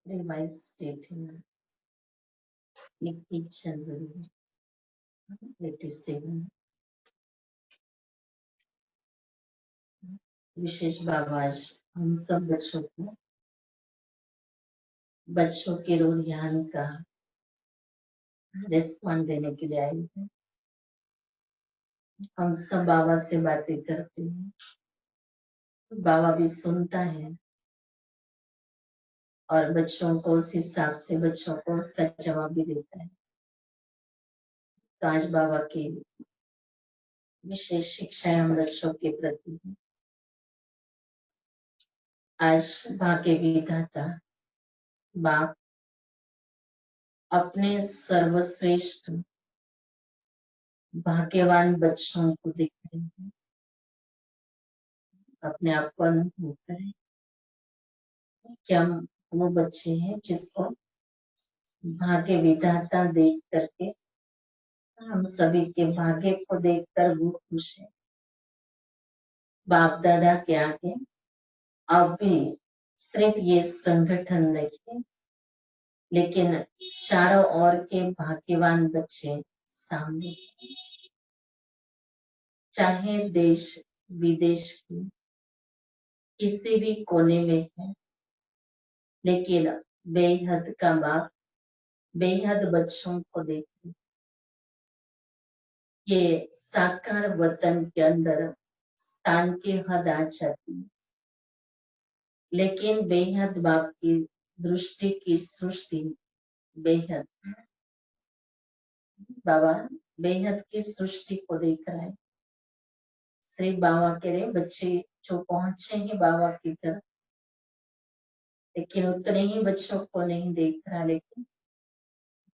revised date in 21 January 87। विशेष बाबा आज हम सब बच्चों के रुझान का रिस्पॉन्ड देने के लिए आए हैं। हम सब बाबा से बातें करते हैं तो बाबा भी सुनता है और बच्चों को उस हिसाब से बच्चों को उसका जवाब भी देता है। तो आज बाबा की विशेष शिक्षाएं हम बच्चों के प्रति है। आज भाग्य विधाता बाप अपने सर्वश्रेष्ठ भाग्यवान बच्चों को देख रहे हैं। अपने आप को अनुभव करें कि हम वो बच्चे हैं जिसको भाग्य विधाता देख करके हम सभी के भाग्य को देखकर वो खुश है। बाप दादा के आगे अब भी सिर्फ ये संगठन नहीं, लेकिन चारों ओर के भाग्यवान बच्चे सामने, चाहे देश विदेश की किसी भी कोने में है, लेकिन बेहद का बाप बेहद बच्चों को देखते। ये साकार वतन के अंदर स्थान की हद आ जाती है, लेकिन बेहद बाप की दृष्टि की सृष्टि बेहद, बाबा बेहद की सृष्टि को देख रहा है। श्री बाबा कह रहे बच्चे जो पहुंचे हैं बाबा की तरफ, लेकिन उतने ही बच्चों को नहीं देख रहा। लेकिन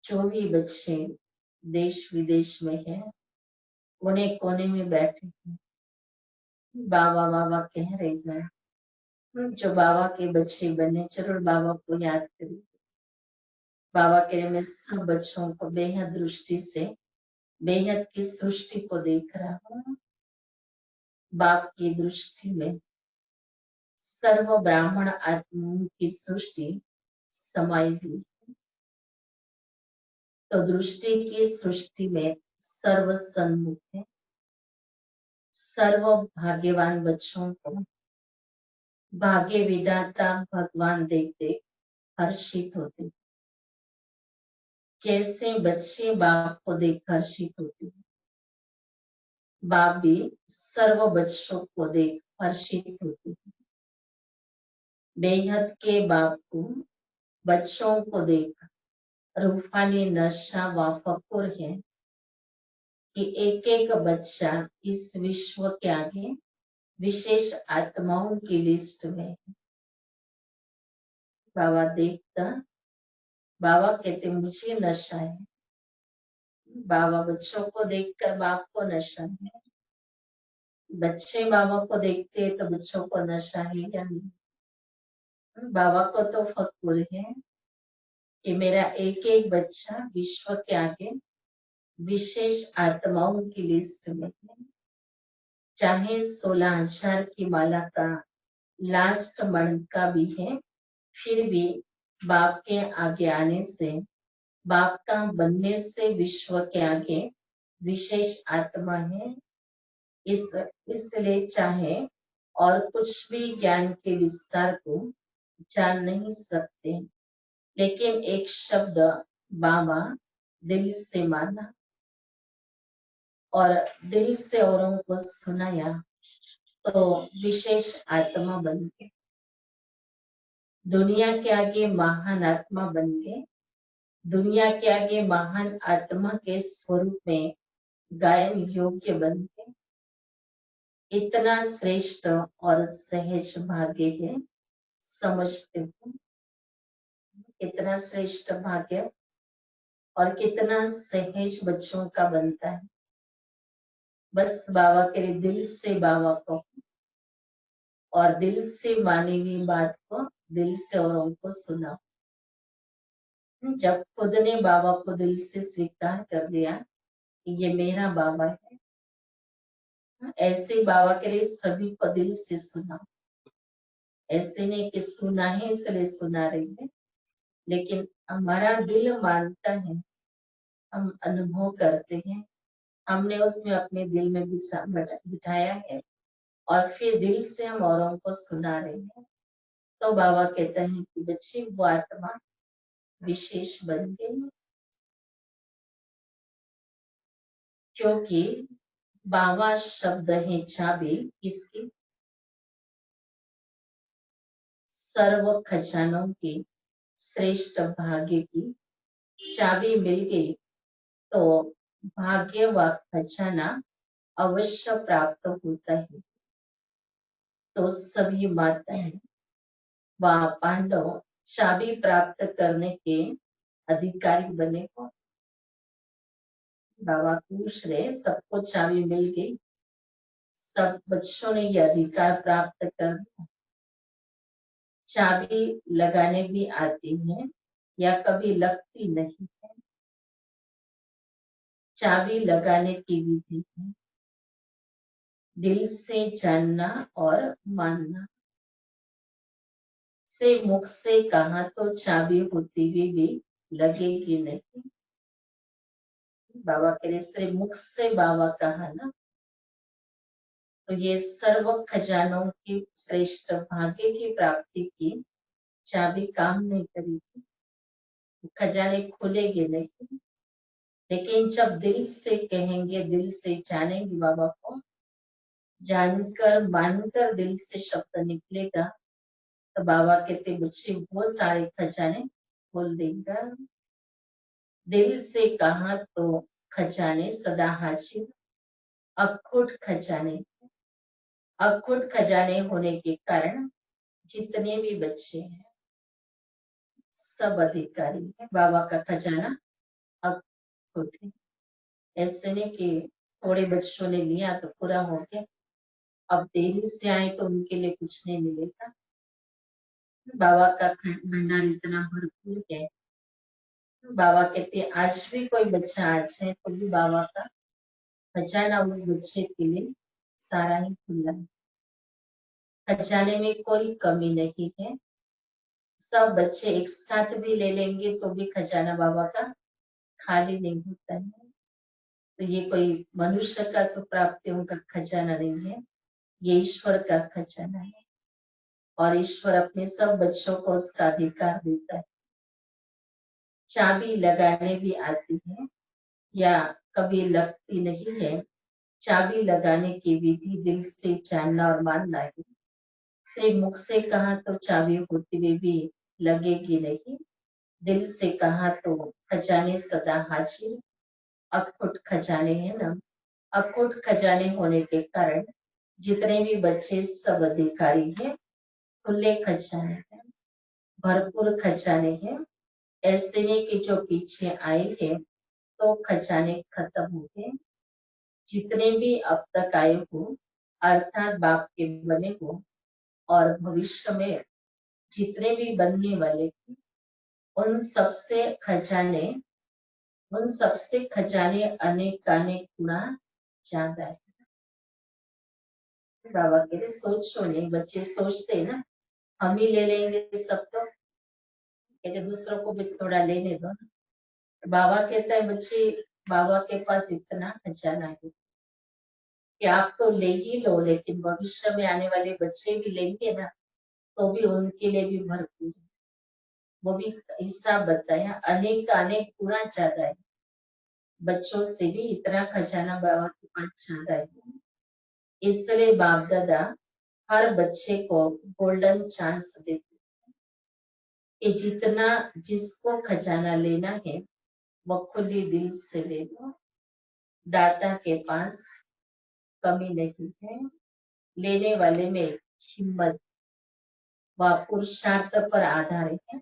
जो भी बच्चे देश विदेश में हैं, कोने कोने में बैठे हैं, बाबा बाबा कह रहे हैं। जो बाबा के बच्चे बने जरूर बाबा को याद करिए। बाबा कह रहे मैं सब बच्चों को बेहद दृष्टि से बेहद की सृष्टि को देख रहा हूँ। बाप की दृष्टि में सर्व ब्राह्मण आत्माओं की सृष्टि समाई हुई। तो दृष्टि की सृष्टि में सर्व सन्मुख है। सर्व भाग्यवान बच्चों को भाग्य विधाता भगवान देख देख हर्षित होते, जैसे बच्चे बाप को देख हर्षित होते हैं, बाप भी सर्व बच्चों को देख हर्षित होते हैं। बेहद के बाप को बच्चों को देख रूहानी नशा व फकुर है कि एक एक बच्चा इस विश्व के आगे विशेष आत्माओं की लिस्ट में है। बाबा देखता, बाबा कहते मुझे नशा है। बाबा बच्चों को देखकर बाप को नशा है। बच्चे बाबा को देखते हैं तो बच्चों को नशा है या नहीं? बाबा को तो फक्र है कि मेरा एक एक बच्चा विश्व के आगे विशेष आत्माओं की लिस्ट में है। चाहे 16,000 की माला का लास्ट मणका भी है, फिर भी बाप के आगे आने से, बाप का बनने से विश्व के आगे विशेष आत्मा है। इसलिए चाहे और कुछ भी ज्ञान के विस्तार को जान नहीं सकते, लेकिन एक शब्द बाबा दिल से माना और दिल से औरों को सुनाया तो विशेष आत्मा बन गए, दुनिया के आगे महान आत्मा बन गए, दुनिया के आगे महान आत्मा के स्वरूप में गायन योग्य बन गए। इतना श्रेष्ठ और सहज भाग्य है, समझते हो? कितना श्रेष्ठ भाग्य और कितना सहज बच्चों का बनता है। बस बाबा के दिल से बाबा को और दिल से मानी हुई बात को दिल से औरों को सुना। जब खुद ने बाबा को दिल से स्वीकार कर लिया कि ये मेरा बाबा है, ऐसे बाबा के लिए सभी को दिल से सुना। ऐसे नहीं कि सुना है इसलिए सुना रही है, लेकिन हमारा दिल मानता है, हम अनुभव करते हैं, हमने उसमें अपने दिल में बिठाया है और फिर दिल से हम औरों को सुना रहे हैं। तो बाबा कहते हैं कि बच्ची वो आत्मा विशेष बन गई, क्योंकि बाबा शब्द है चाबी किसकी? सर्व खजानों की, श्रेष्ठ भाग्य की चाबी मिल गई तो भाग्य व खजाना अवश्य प्राप्त होता है। तो सभी माताएं व पांडव चाबी प्राप्त करने के अधिकारी बने को। बाबा पूछ रहे, सबको चाबी मिल गई, सब बच्चों ने ये अधिकार प्राप्त कर लिया। चाबी लगाने भी आती है या कभी लगती नहीं है। चाबी लगाने की विधि है दिल से जानना और मानना। से मुख से कहा तो चाबी होती हुई भी लगेगी नहीं। बाबा के से मुख से बाबा कहा ना, तो ये सर्व खजानों की श्रेष्ठ भाग्य की प्राप्ति की चाबी काम नहीं करेगी, खजाने खुलेंगे नहीं। लेकिन जब दिल से कहेंगे, दिल से जानेंगे बाबा को, जानकर मानकर दिल से शब्द निकलेगा, तो बाबा कहते बच्चे वो सारे खजाने खोल देगा। दिल से कहा तो खजाने सदा हाजिर, अखुट खजाने। अखुट खजाने होने के कारण जितने भी बच्चे हैं सब अधिकारी है। बाबा का खजाना अखुट है। ऐसे नहीं कि थोड़े बच्चों ने लिया तो पूरा हो गया, अब देरी से आए तो उनके लिए कुछ नहीं मिलेगा। बाबा का भंडार इतना भरपूर है। बाबा कहते हैं आज भी कोई बच्चा आज है तो भी बाबा का खजाना उस बच्चे के लिए सारा ही खुला है। खजाने में कोई कमी नहीं है। सब बच्चे एक साथ भी ले लेंगे तो भी खजाना बाबा का खाली नहीं होता है। तो ये कोई मनुष्य का तो प्राप्तियों का खजाना नहीं है, ये ईश्वर का खजाना है और ईश्वर अपने सब बच्चों को उसका अधिकार देता है। चाबी लगाने भी आती है या कभी लगती नहीं है। चाबी लगाने की विधि दिल से जानना और मानना है। से मुख से कहा तो चाबी होती हुई भी लगेगी नहीं। दिल से कहा तो खजाने सदा हाजिर, अखुट खजाने है ना। अखुट खजाने होने के कारण जितने भी बच्चे सब अधिकारी हैं, खुले खजाने हैं, भरपूर खजाने हैं। ऐसे नहीं कि जो पीछे आए हैं तो खजाने खत्म हो गए। जितने भी अब तक आए हो अर्थात बाप के बने हो और भविष्य में जितने भी बनने वाले थे, उन सबसे खजाने अनेक अनेक गुना ज्यादा है। बाबा कह रहे सोचो नहीं, बच्चे सोचते ना हम ही ले लेंगे सब, तो कहते दूसरों को भी थोड़ा लेने दो। बाबा कहता है बच्चे बाबा के पास इतना खजाना है कि आप तो ले ही लो, लेकिन भविष्य में आने वाले बच्चे भी लेंगे ना तो भी उनके लिए भी भरपूर है। वो भी हिसाब बताया, अनेक का अनेक गुना ज्यादा है। बच्चों से भी इतना खजाना बाबा के पास ज्यादा है। इसलिए बाप दादा हर बच्चे को गोल्डन चांस देते कि जितना जिसको खजाना लेना है वो खुली दिल से ले लो। दाता के पास कमी नहीं है। लेने वाले में हिम्मत व पुरुषार्थ पर आधारित है।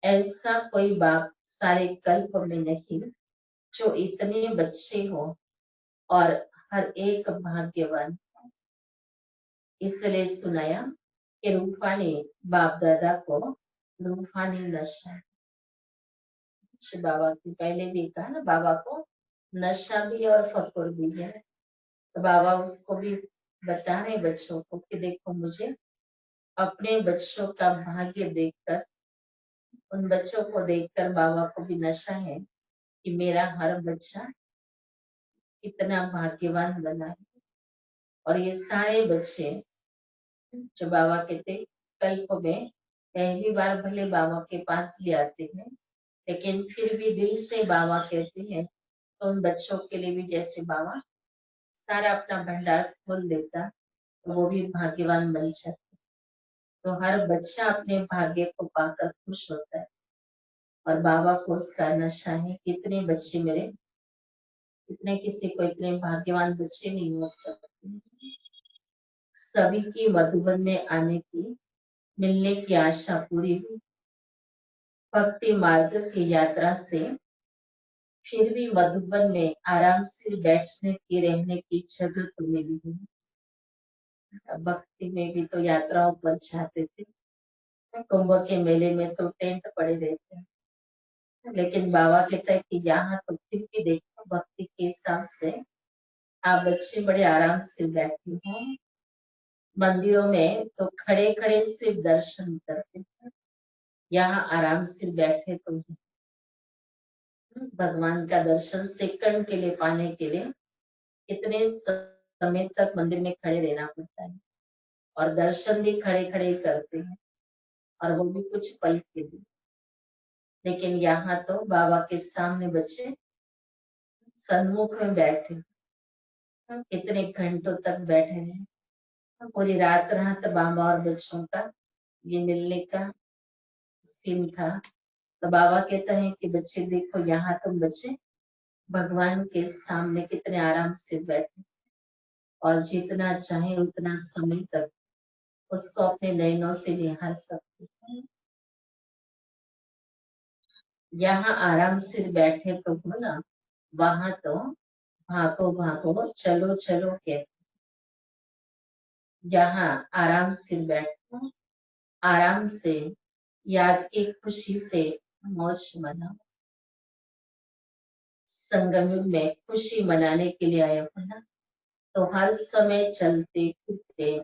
ऐसा कोई बाप सारे कल्प में नहीं जो इतने बच्चे हो और हर एक भाग्यवान। इसलिए सुनाया कि रूहानी बाप दादा को रूहानी नशा। बाबा की पहले भी कहा ना, बाबा को नशा भी और फकुर भी है। तो बाबा उसको भी बता रहे बच्चों को कि देखो मुझे अपने बच्चों का भाग्य देखकर उन बच्चों को देखकर बाबा को भी नशा है कि मेरा हर बच्चा कितना भाग्यवान बना है। और ये सारे बच्चे जो बाबा कहते कल्प में पहली बार भले बाबा के पास भी आते हैं, लेकिन फिर भी दिल से बाबा कहते हैं, तो उन बच्चों के लिए भी जैसे बाबा सारा अपना भंडार खोल देता, तो वो भी भाग्यवान बन सकते। तो हर बच्चा अपने भाग्य को पाकर खुश होता है और बाबा को उसका नशा है। कितने बच्चे मेरे, इतने किसी को इतने भाग्यवान बच्चे नहीं हो सकते। सभी की मधुबन में आने की, मिलने की आशा पूरी हुई। भक्ति मार्ग की यात्रा से फिर भी मधुबन में आराम से बैठने की, रहने की जगह तो मिली है। भक्ति में भी तो यात्राओं पर जाते थे, कुंभ के मेले में तो टेंट पड़े रहते हैं, लेकिन बाबा कहता है कि यहाँ तो फिर भी देखो भक्ति के हिसाब से आप बच्चे बड़े आराम से बैठे हो। मंदिरों में तो खड़े खड़े सिर्फ दर्शन करते हैं, यहाँ आराम से बैठे तो भगवान का दर्शन सेकंड के लिए पाने के लिए कितने समय तक मंदिर में खड़े रहना पड़ता है, और दर्शन भी खड़े खड़े करते हैं, और वो भी कुछ पल के लिए। लेकिन यहाँ तो बाबा के सामने बच्चे सन्मुख में बैठे, कितने घंटों तक बैठे हैं। पूरी रात रात बाबा और बच्चों का ये मिलने का सीन था। तो बाबा कहता है कि बच्चे देखो, यहाँ तुम बच्चे भगवान के सामने कितने आराम से बैठे, और जितना चाहे उतना समय तक उसको अपने नयनों से निहार सकते हैं। यहाँ आराम से बैठे तो हो ना, वहां तो भागो भागो चलो चलो के। यहाँ आराम से बैठो, आराम से याद की खुशी से मौज मनाओ। संगम युग में खुशी मनाने के लिए आए हो ना, तो हर समय चलते फिरते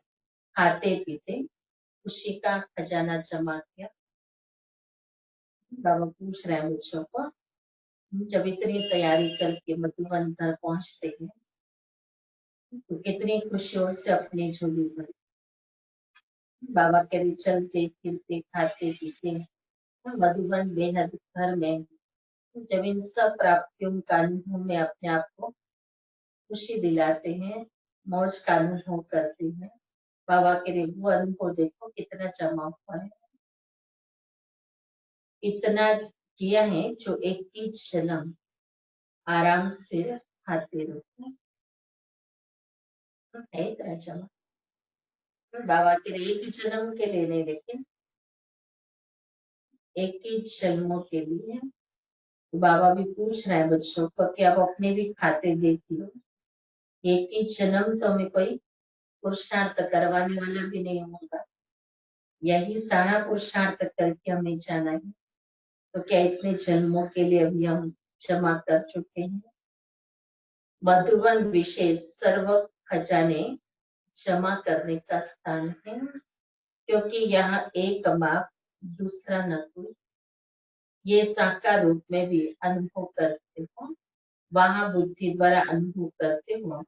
खाते पीते खुशी का खजाना जमा किया। बाबा पूछ रहे हैं बच्चों को, जब इतनी तैयारी करके मधुबन घर पहुंचते हैं तो कितनी खुशियों से अपनी झोली भर। बाबा के लिए चलते फिरते खाते पीते मधुबन बेहद घर में जब इन सब प्राप्तियों का अनुभव में अपने आप को खुशी दिलाते हैं, मौज का अनुभव करते हैं। बाबा के लिए वो अनुभव देखो कितना जमा हुआ है। इतना किया है जो एक ही जन्म आराम से खाते रहो, है इतना जमा। बाबा के लिए एक ही जन्म के लिए नहीं, लेकिन एक ही जन्मों के लिए। बाबा भी पूछ रहे हैं बच्चों को कि आप अपने भी खाते देखी हो। एक ही जन्म तो हमें कोई पुरुषार्थ करवाने वाला भी नहीं होगा, यही सारा पुरुषार्थ करके हमें जाना है। तो क्या इतने जन्मों के लिए अभी हम जमा कर चुके हैं? मधुबन विशेष सर्व खजाने जमा करने का स्थान है, क्योंकि यहाँ एक माप दूसरा न कोई। ये साकार रूप में भी अनुभव करते हो, वहां बुद्धि द्वारा अनुभव करते हो,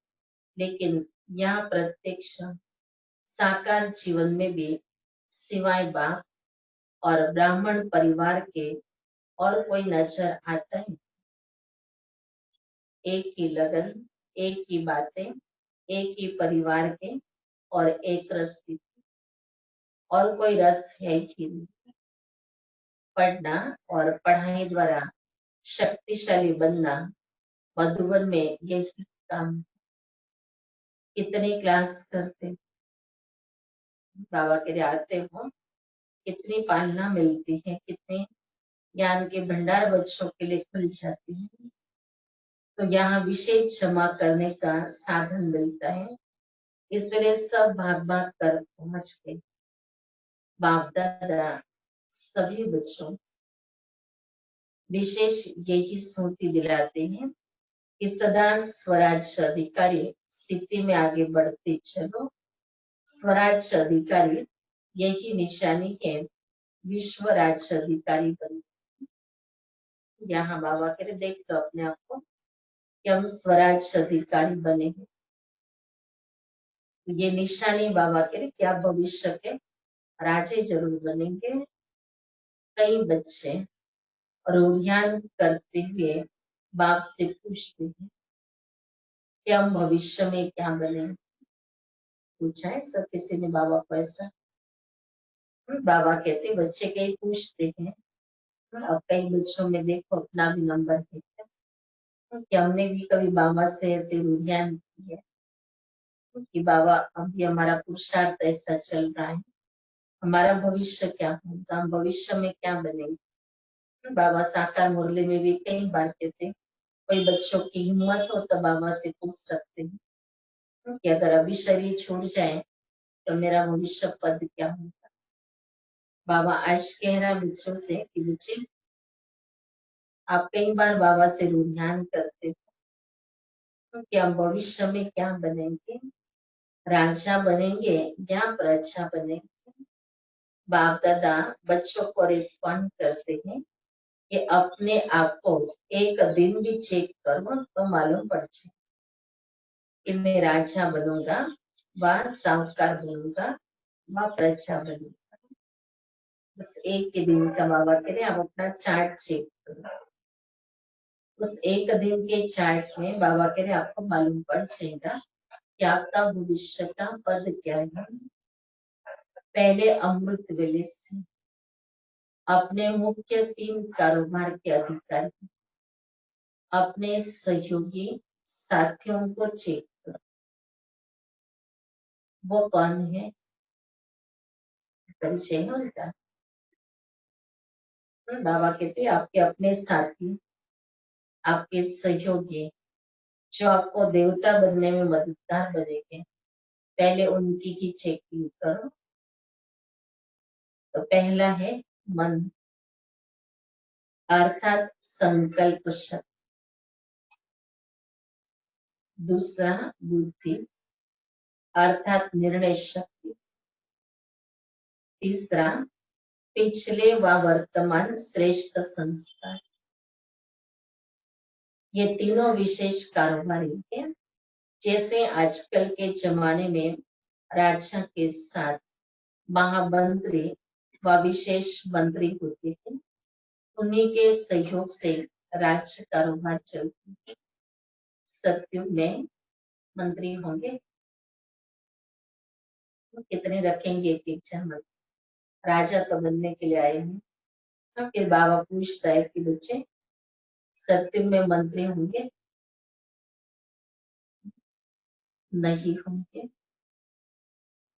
लेकिन यहाँ प्रत्यक्ष साकार जीवन में भी सिवाय बाप और ब्राह्मण परिवार के और कोई नजर आता है? एक ही लगन, एक ही बातें, एक ही परिवार के, और एक रस की, और कोई रस है ही नहीं। पढ़ना और पढ़ाई द्वारा शक्तिशाली बनना, मधुबन में यही काम। कितनी क्लास करते बाबा के लिए आते हो, कितनी पालना मिलती है, कितने ज्ञान के भंडार बच्चों के लिए खुल जाती है। तो यहाँ विशेष जमा करने का साधन मिलता है, इसलिए सब भाग भाग कर पहुंच गए। बाप दादा सभी बच्चों विशेष यही स्मृति दिलाते हैं कि सदा स्वराज अधिकारी स्थिति में आगे बढ़ते चलो। स्वराज अधिकारी यही निशानी है विश्व राज्य अधिकारी बने। यहाँ बाबा कह रहे देख लो अपने आप को कि हम स्वराज अधिकारी बने हैं। ये निशानी बाबा कह रहे कि आप भविष्य के राजे जरूर बनेंगे। कई बच्चे रोहियान करते हुए बाप से पूछते हैं कि हम भविष्य में क्या बने। पूछा है सब किसी ने बाबा को ऐसा? बाबा कहते बच्चे कई पूछते हैं। अब कई बच्चों में देखो अपना भी नंबर है कि हमने भी कभी बाबा से ऐसे रुझान की है कि बाबा अभी हमारा पुरुषार्थ ऐसा चल रहा है, हमारा भविष्य क्या होगा, हम भविष्य में क्या बनेंगे। बाबा साकार मुरली में भी कई बार कहते कोई बच्चों की हिम्मत हो तो बाबा से पूछ सकते हैं कि अगर अभी शरीर छूट जाए तो मेरा भविष्य पद क्या होगा। बाबा आज कह रहा बच्चों से कि बच्चे आप कई बार बाबा से रुझान करते हो कि हम भविष्य में क्या बनेंगे, राजा बनेंगे या प्रजा बनेंगे। बाप दादा बच्चों को रिस्पॉन्ड करते हैं कि अपने आप को एक दिन भी चेक करो तो मालूम पड़ जाए कि मैं राजा बनूंगा व साहूकार बनूंगा व प्रजा बनूंगा। बस एक के दिन का बाबा कह रहे आप अपना चार्ट चेक करो। उस एक दिन के चार्ट में बाबा कह रहे आपको मालूम पड़ जाएगा कि आपका भविष्य का पद क्या है। पहले अमृत वेले से अपने मुख्य 3 कारोबार के अधिकारी अपने सहयोगी साथियों को चेक करो। वो कौन है, परिचय है उनका। बाबा कहते आपके अपने साथी, आपके सहयोगी जो आपको देवता बनने में मददगार बनेंगे, पहले उनकी ही चेकिंग करो। तो पहला है मन अर्थात संकल्प शक्ति। दूसरा बुद्धि अर्थात निर्णय शक्ति। तीसरा पिछले व वर्तमान श्रेष्ठ संस्कार। ये तीनों विशेष कारोबारी हैं। जैसे आजकल के जमाने में राजा के साथ महामंत्री व विशेष मंत्री होते हैं, उन्हीं के सहयोग से राज्य कारोबार चलती है। सत्युग में मंत्री होंगे तो कितने रखेंगे, एक एक जन मंत्री। राजा तो बनने के लिए आए हैं। फिर बाबा पूछता है कि बच्चे सत्युग में मंत्री होंगे? नहीं होंगे,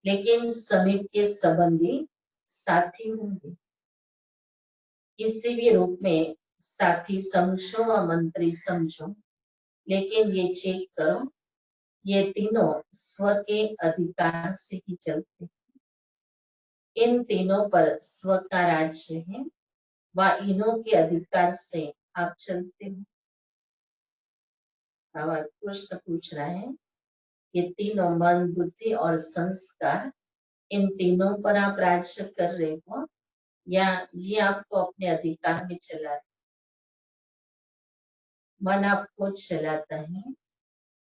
लेकिन समीप के संबंधी साथी होंगे। किसी भी रूप में साथी समझो व मंत्री समझो, लेकिन ये चेक करो ये तीनों स्व के अधिकार से ही चलते हैं। इन तीनों पर स्व का राज्य है व इन्हों के अधिकार से आप चलते हो। बाबा प्रश्न पूछ रहा है ये तीनों मन बुद्धि और संस्कार, इन तीनों पर आप राज्य कर रहे हो या ये आपको अपने अधिकार में चला रहे। मन आपको चलाता है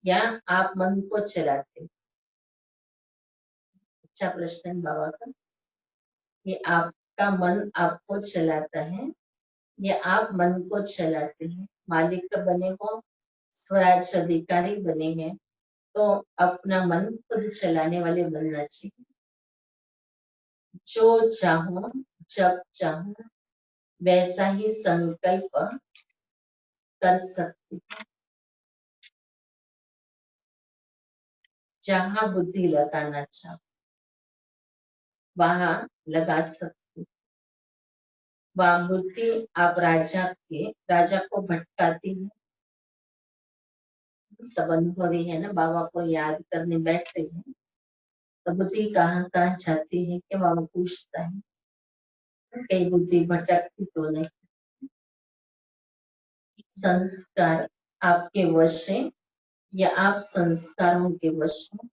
या आप मन को चलाते हो? अच्छा प्रश्न है बाबा का। ये आपका मन आपको चलाता है या आप मन को चलाते हैं? मालिक बने हो, स्वराज अधिकारी बने हैं तो अपना मन खुद चलाने वाले बनना चाहिए। जो चाहो जब चाहो वैसा ही संकल्प कर सकते हो। जहाँ बुद्धि लगाना चाहो वहां लगा सकते हो। वह बुद्धि आप राजा को भटकाती है। सब अनुभवी है ना, बाबा को याद करने बैठते हैं तो बुद्धि कहाँ कहाँ जाती है कि बाबा पूछता है कई बुद्धि भटकती तो नहीं। संस्कार आपके वश है या आप संस्कारों के वश हो?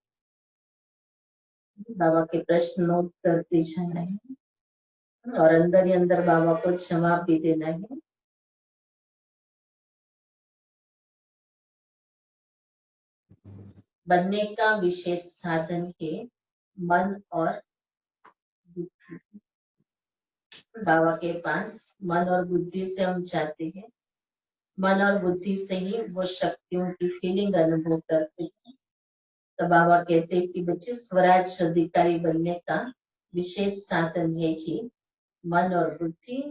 बाबा के प्रश्न नोट करते जा रहे हैं। और अंदर ही अंदर बाबा को जवाब भी देना है। बनने का विशेष साधन है मन और बुद्धि। बाबा के पास मन और बुद्धि से हम जाते हैं, मन और बुद्धि से ही वो शक्तियों की फीलिंग अनुभव करते हैं। तो बाबा कहते हैं कि बच्चे स्वराज अधिकारी बनने का विशेष साधन है ही मन और बुद्धि।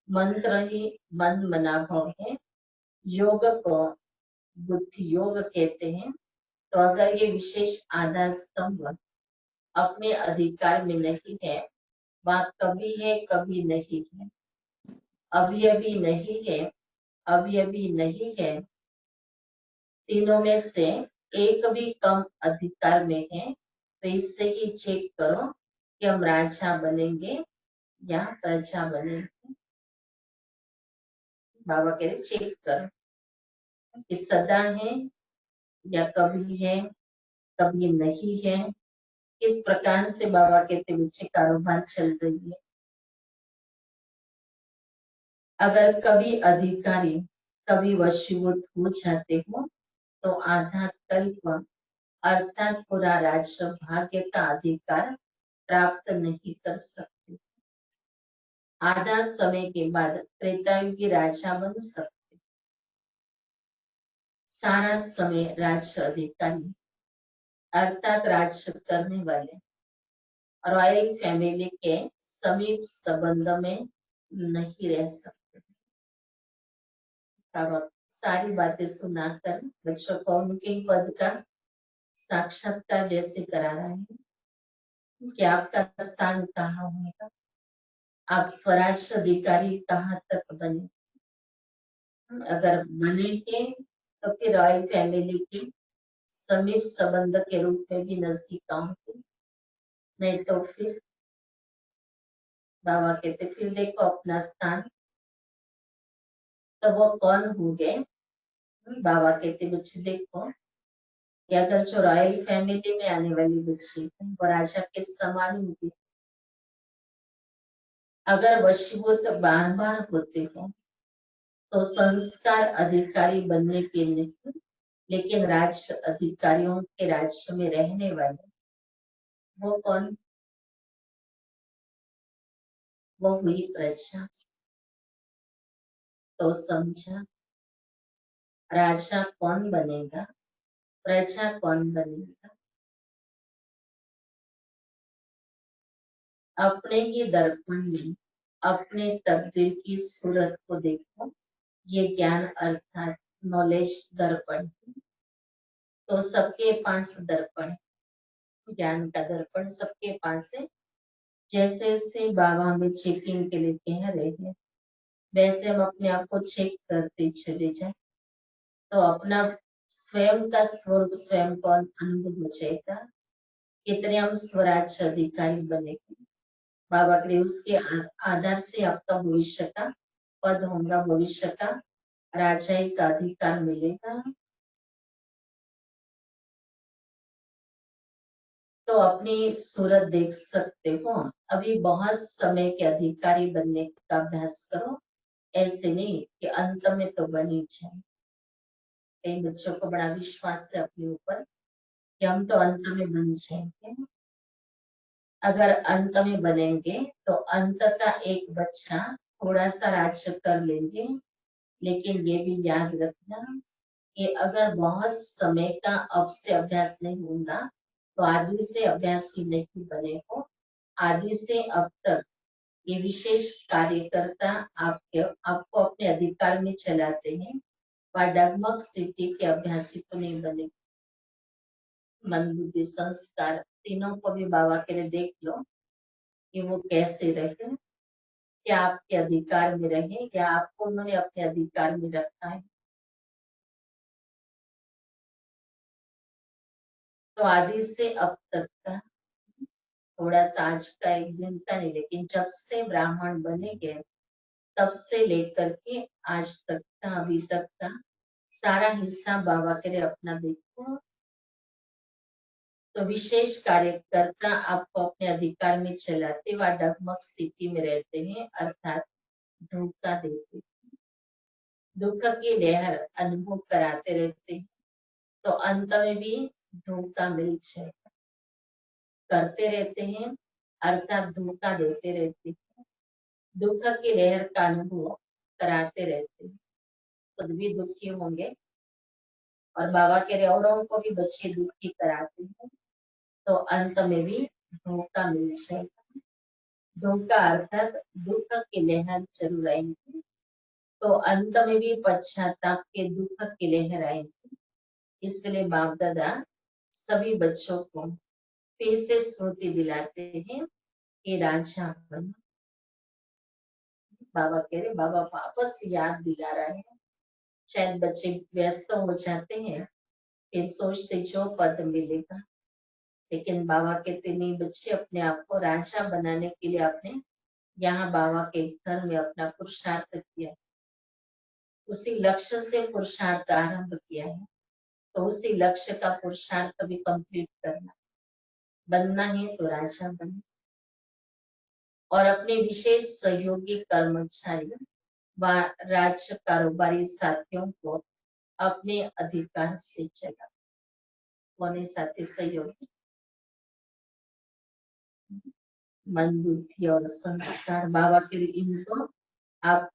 मंत्र ही मन मना भाव है। योग को बुद्धि योग कहते हैं। तो अगर ये विशेष आधार स्तंभ अपने अधिकार में नहीं है, वह कभी है कभी नहीं है, अभी अभी नहीं है, अभी अभी नहीं है, तीनों में से एक भी कम अधिकार में है, तो इससे ही चेक करो कि हम राजा बनेंगे या प्रजा बनेंगे। बाबा कह रहे चेक करो कि सदा है या कभी है, कभी नहीं है। किस प्रकार से बाबा कहते बच्चे कारोबार चल रही है। अगर कभी अधिकारी कभी वशीभूत हो जाते हो तो आधा कल्प अर्थात पूरा राष्ट्र भाग्य का अधिकार प्राप्त नहीं कर सकते। आधा समय के बाद त्रेतायुगी राजा बन सकते। सारा समय राज्य अधिकारी अर्थात राज्य करने वाले रॉयल फैमिली के समीप संबंध में नहीं रह सकते। अब सारी बातें सुनाकर बच्चों को उनके पद का साक्षात्कार जैसे करा रहा है कि आपका स्थान कहाँ होगा, आप स्वराज अधिकारी कहाँ तक बने। अगर बनेंगे तो फिर रॉयल फैमिली के समीप संबंध के रूप में भी नजदीक होंगे, नहीं तो फिर बाबा कहते फिर देखो अपना स्थान। तो वो कौन होंगे। बाबा कहते बच्चे देखो कि अगर जो रॉयल फैमिली में आने वाली बच्ची वो राजा के समान होगी। अगर वशीभूत बार बार होते हो तो संस्कार अधिकारी बनने के लिए, लेकिन राज्य अधिकारियों के राज्य में रहने वाले वो कौन, वो हुई प्रजा। तो समझा राजा कौन बनेगा, प्रजा कौन बनेगा। अपने ही दर्पण में अपने तकदीर की सूरत को देखो, ये ज्ञान अर्थात नॉलेज दर्पण। तो सबके पास दर्पण, ज्ञान का दर्पण सबके पास है। जैसे जैसे बाबा हमें चेकिंग के लिए कह रहे हैं वैसे हम अपने आप को चेक करते चले जाए तो अपना स्वयं का स्वरूप स्वयं को अनुभव हो जाएगा। कितने हम स्वराज अधिकारी बनेंगे। बाबा के उसके आधार से आपका भविष्य का पद होगा, भविष्य का राजाई का अधिकार मिलेगा। तो अपनी सूरत देख सकते हो। अभी बहुत समय के अधिकारी बनने का अभ्यास करो, ऐसे नहीं कि अंत में तो बनी जाए। कई बच्चों को बड़ा विश्वास है अपने ऊपर कि हम तो अंत में बन जाएंगे। अगर अंत में बनेंगे तो अंत का एक बच्चा थोड़ा सा राज्य कर लेंगे, लेकिन ये भी याद रखना कि अगर बहुत समय का अब से अभ्यास नहीं होगा तो आदि से अभ्यास ही नहीं बने हो। आदि से अब तक ये विशेष कार्यकर्ता आपको अपने अधिकार में चलाते हैं, वह डगमग स्थिति के अभ्यासी को नहीं बने। मन बुद्धि संस्कार तीनों को भी बाबा के लिए देख लो कि वो कैसे रहे, क्या आपके अधिकार में रहे या आपको उन्होंने अपने अधिकार में रखा है। तो आदि से अब तक का थोड़ा सा आज का एक दिन का नहीं, लेकिन जब से ब्राह्मण बने गए तब से लेकर के आज तक का अभी तक का सारा हिस्सा बाबा के लिए अपना देखो। तो विशेष कार्यकर्ता आपको अपने अधिकार में चलाते व डगमग स्थिति में रहते हैं, अर्थात धोखा देते, दुख की लहर अनुभव कराते रहते हैं, तो अंत में भी धोखा मिल जाएगा। करते रहते हैं अर्थात धोखा देते रहते हैं, दुख की लहर का अनुभव कराते रहते हैं, खुद भी दुखी होंगे और बाबा कह रहे औरों को भी बच्चे दुखी कराते हैं, तो अंत में भी धोखा मिल जाएगा। धोखा अर्थात दुख की लहर जरूर आएंगी, तो अंत में भी पश्चाताप के दुख की लहर आएंगी। इसलिए बाप दादा सभी बच्चों को फिर से स्मृति दिलाते हैं कि राजा बनो। बाबा कह रहे बाबा वापस याद दिला रहे हैं। शायद बच्चे व्यस्त हो जाते हैं, फिर सोचते जो पद मिलेगा, लेकिन बाबा कहते नहीं बच्चे, अपने आप को राजा बनाने के लिए आपने यहाँ बाबा के घर में अपना पुरुषार्थ किया, उसी लक्ष्य से पुरुषार्थ आरंभ किया है, तो उसी लक्ष्य का पुरुषार्थ भी कंप्लीट करना, बनना है तो राजा बने। और अपने विशेष सहयोगी कर्मचारी व राज्य कारोबारी साथियों को अपने अधिकार से चला। कौन साथी सहयोगी? मन बुद्धि और संस्कार बाबा के लिए इनको आप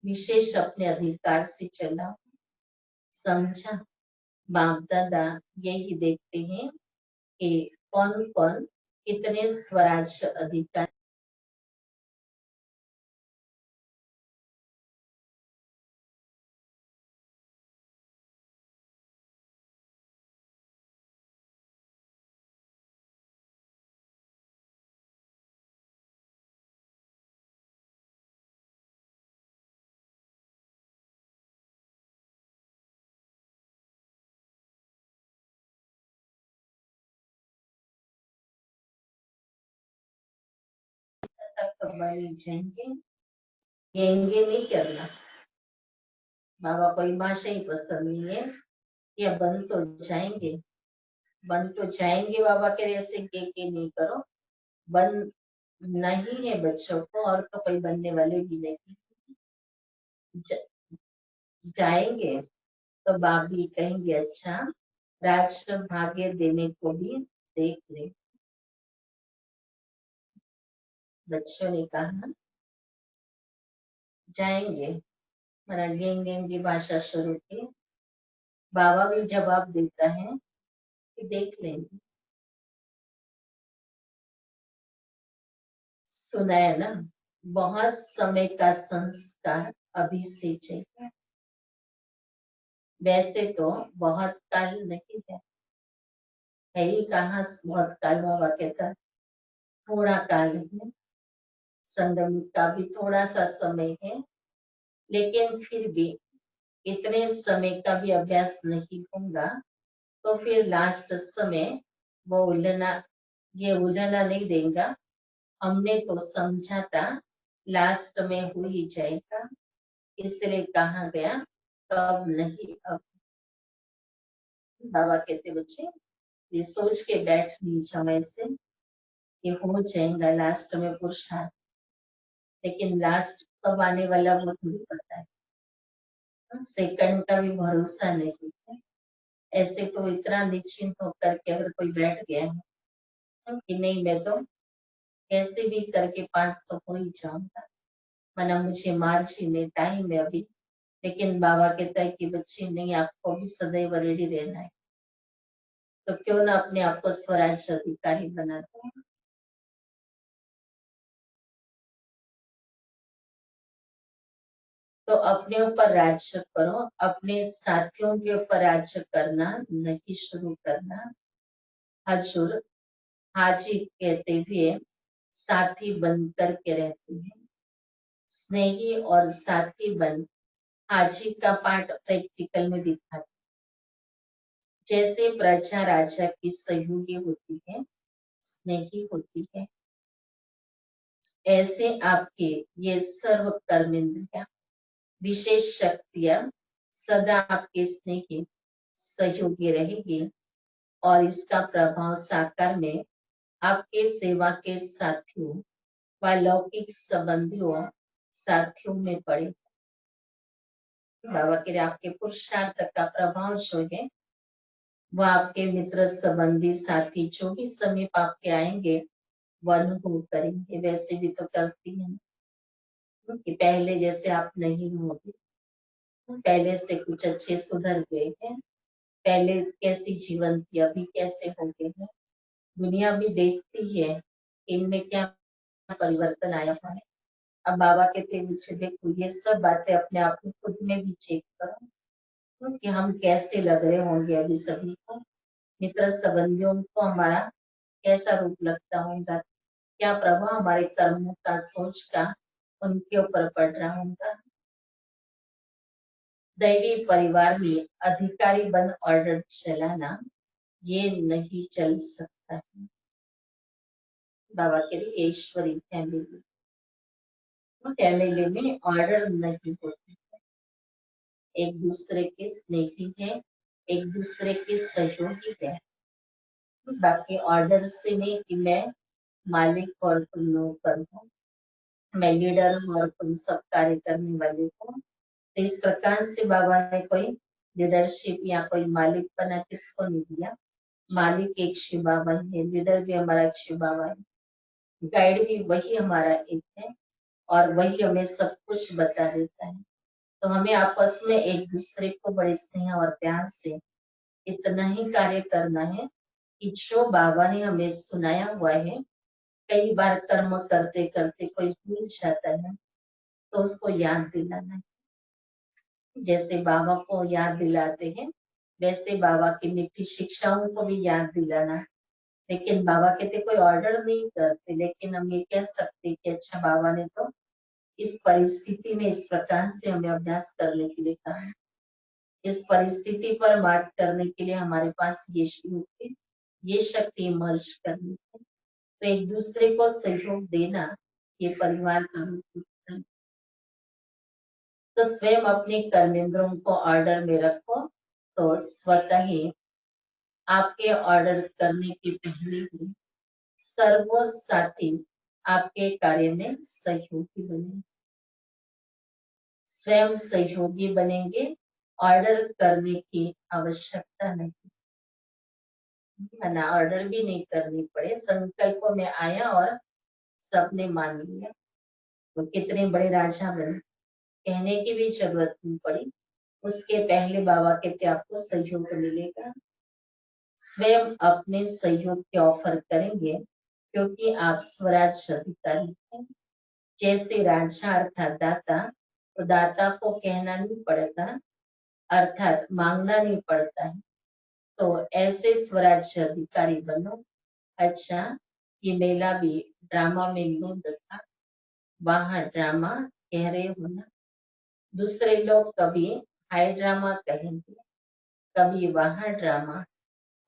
विशेष अपने अधिकार से चलाओ। समझा? बाप दादा यही देखते हैं कि कौन कौन कितने स्वराज्य अधिकार तक बन जाएंगे, येंगे नहीं करना। बाबा को भाषा ही पसंद नहीं है, या बन तो जाएंगे, बन तो जाएंगे। बाबा के ऐसे के नहीं करो, बन नहीं है बच्चों को, और तो कोई बनने वाले भी नहीं। ज, जाएंगे तो बाप भी कहेंगे अच्छा राष्ट्र भाग्य देने को भी देख ले। बच्चों ने कहा जाएंगे, मेरा गेंगे की भाषा शुरू की। बाबा भी जवाब देता है कि देख लेंगे। सुनाया ना, बहुत समय का संस्कार अभी से चाहिए। वैसे तो बहुत काल नहीं है ही कहाँ बहुत काल। बाबा कहता थोड़ा काल है, संगम का भी थोड़ा सा समय है, लेकिन फिर भी इतने समय का भी अभ्यास नहीं होगा तो फिर लास्ट समय वो उलझना, ये उलझना नहीं देगा। हमने तो समझा था लास्ट में हो ही जाएगा, इसलिए कहा गया कब नहीं अब। बाबा कहते बच्चे ये सोच के बैठ नहीं समय से कि हो जाएगा लास्ट में पुरुषार्थ, लेकिन लास्ट कब आने वाला वो थोड़ी पता है। सेकंड का भी भरोसा नहीं है। ऐसे तो इतना निश्चिंत होकर के अगर कोई बैठ गया है कि नहीं मैं तो कैसे भी करके पास तो हो ही जाऊंगा, मना मुझे मार्जिन टाइम है अभी। लेकिन बाबा कहता है कि बच्चे नहीं, आपको भी सदैव रेडी रहना है, तो क्यों ना अपने आप को स्वराज अधिकारी बनाते हैं। तो अपने ऊपर राज्य करो, अपने साथियों के ऊपर राज्य करना नहीं शुरू करना। हजूर हाजी कहते हुए साथी बनकर के रहते हैं, स्नेही और साथी बन हाजी का पाठ प्रैक्टिकल में दिखाते। जैसे प्रजा राजा की सहयोगी होती है, स्नेही होती है, ऐसे आपके ये सर्व कर्मेंद्रिया विशेष शक्तियां सदा आपके स्नेही सहयोगी रहेगी। और इसका प्रभाव साकार में आपके सेवा के साथियों व लौकिक संबंधियों साथियों में पड़े। बाबा के आपके पुरुषार्थ का प्रभाव जो है वह आपके मित्र संबंधी साथी जो भी समीप आपके आएंगे वो अनुभव करेंगे। वैसे भी तो करती है कि पहले जैसे आप नहीं होगे, पहले से कुछ अच्छे सुधर गए हैं, पहले कैसी जीवन थी अभी कैसे हो गए हैं। दुनिया भी देखती है इनमें क्या परिवर्तन आया हुआ है। अब बाबा कहते हैं मुझे देखो ये सब बातें अपने आप में खुद में भी चेक करो कि हम कैसे लग रहे होंगे अभी सभी को, मित्र संबंधियों को हमारा कैसा रूप लगता होगा, क्या प्रभाव हमारे कर्मों का सोच का उनके ऊपर पड़ रहा होगा। दैवी परिवार में अधिकारी बन ऑर्डर चलाना ये नहीं चल सकता है। बाबा के लिए ईश्वरी फैमिली, फैमिली में ऑर्डर नहीं होती, एक दूसरे के स्नेही है, एक दूसरे के सहयोगी है। बाकी ऑर्डर से नहीं कि मैं मालिक और तुम नौकर हूँ, मैं लीडर हूँ और तुम सब कार्य करने वाले हो। तो इस प्रकार से बाबा ने कोई लीडरशिप या कोई मालिक बना किसको नहीं दिया। मालिक एक शिव बाबा है, लीडर भी हमारा एक शिव बाबा है, गाइड भी वही हमारा एक है और वही हमें सब कुछ बता देता है। तो हमें आपस में एक दूसरे को बड़े स्नेह और प्यार से इतना ही कार्य करना है कि जो बाबा ने हमें सुनाया हुआ है, कई बार कर्म करते करते कोई भूल जाता है तो उसको याद दिलाना है। जैसे बाबा को याद दिलाते हैं वैसे बाबा की मीठी शिक्षाओं को भी याद दिलाना है। लेकिन बाबा कहते कोई ऑर्डर नहीं करते, लेकिन हम ये कह सकते कि अच्छा बाबा ने तो इस परिस्थिति में इस प्रकार से हमें अभ्यास करने के लिए कहा है, इस परिस्थिति पर मात करने के लिए हमारे पास ये शक्ति, ये शक्ति मर्ज करनी है। तो एक दूसरे को सहयोग देना ये परिवार का रूप होता है। तो स्वयं अपने कर्मेंद्रों को ऑर्डर में रखो तो स्वतः ही आपके ऑर्डर करने के पहले ही सर्व साथी आपके कार्य में सहयोगी बने, स्वयं सहयोगी बनेंगे, ऑर्डर करने की आवश्यकता नहीं, ना ऑर्डर भी नहीं करनी पड़े। संकल्प में आया और सबने मान लिया, तो कितने बड़े राजा बने, कहने की भी जरूरत नहीं पड़ी। उसके पहले बाबा कहते आपको सहयोग मिलेगा, स्वयं अपने सहयोग के ऑफर करेंगे क्योंकि आप स्वराज अधिकारी हैं। जैसे राजा अर्थात दाता, तो दाता को कहना नहीं पड़ता अर्थात मांगना नहीं पड़ता है। तो ऐसे स्वराज्य अधिकारी बनो। अच्छा, ये मेला भी ड्रामा में लूट था, वहां ड्रामा कह रहे हो ना, दूसरे लोग कभी हाई ड्रामा कहेंगे, कभी वहां ड्रामा,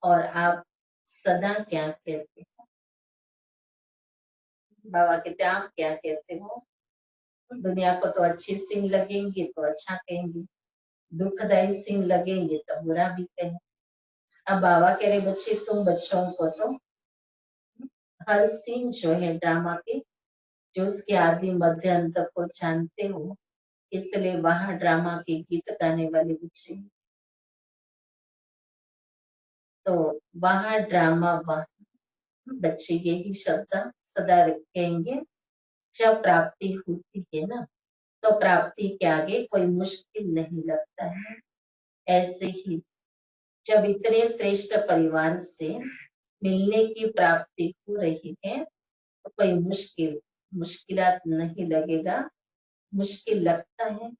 और आप सदा क्या कहते हो? बाबा कहते आप क्या कहते हो? दुनिया को तो अच्छी सीन लगेंगी तो अच्छा कहेंगे, दुखदायी सीन लगेंगे तो बुरा भी कहेंगे। अब बाबा कह रहे बच्चे तुम बच्चों को तो हर सीन जो है ड्रामा के, जो उसके आदि मध्य अंत को जानते हो, इसलिए वहां ड्रामा के गीत गाने वाले बच्चे, तो वहां ड्रामा वहां बच्चे यही शब्द सदा रखेंगे। जब प्राप्ति होती है ना तो प्राप्ति के आगे कोई मुश्किल नहीं लगता है। ऐसे ही जब इतने श्रेष्ठ परिवार से मिलने की प्राप्ति हो रही है तो कोई मुश्किलात नहीं लगेगा। मुश्किल लगता है,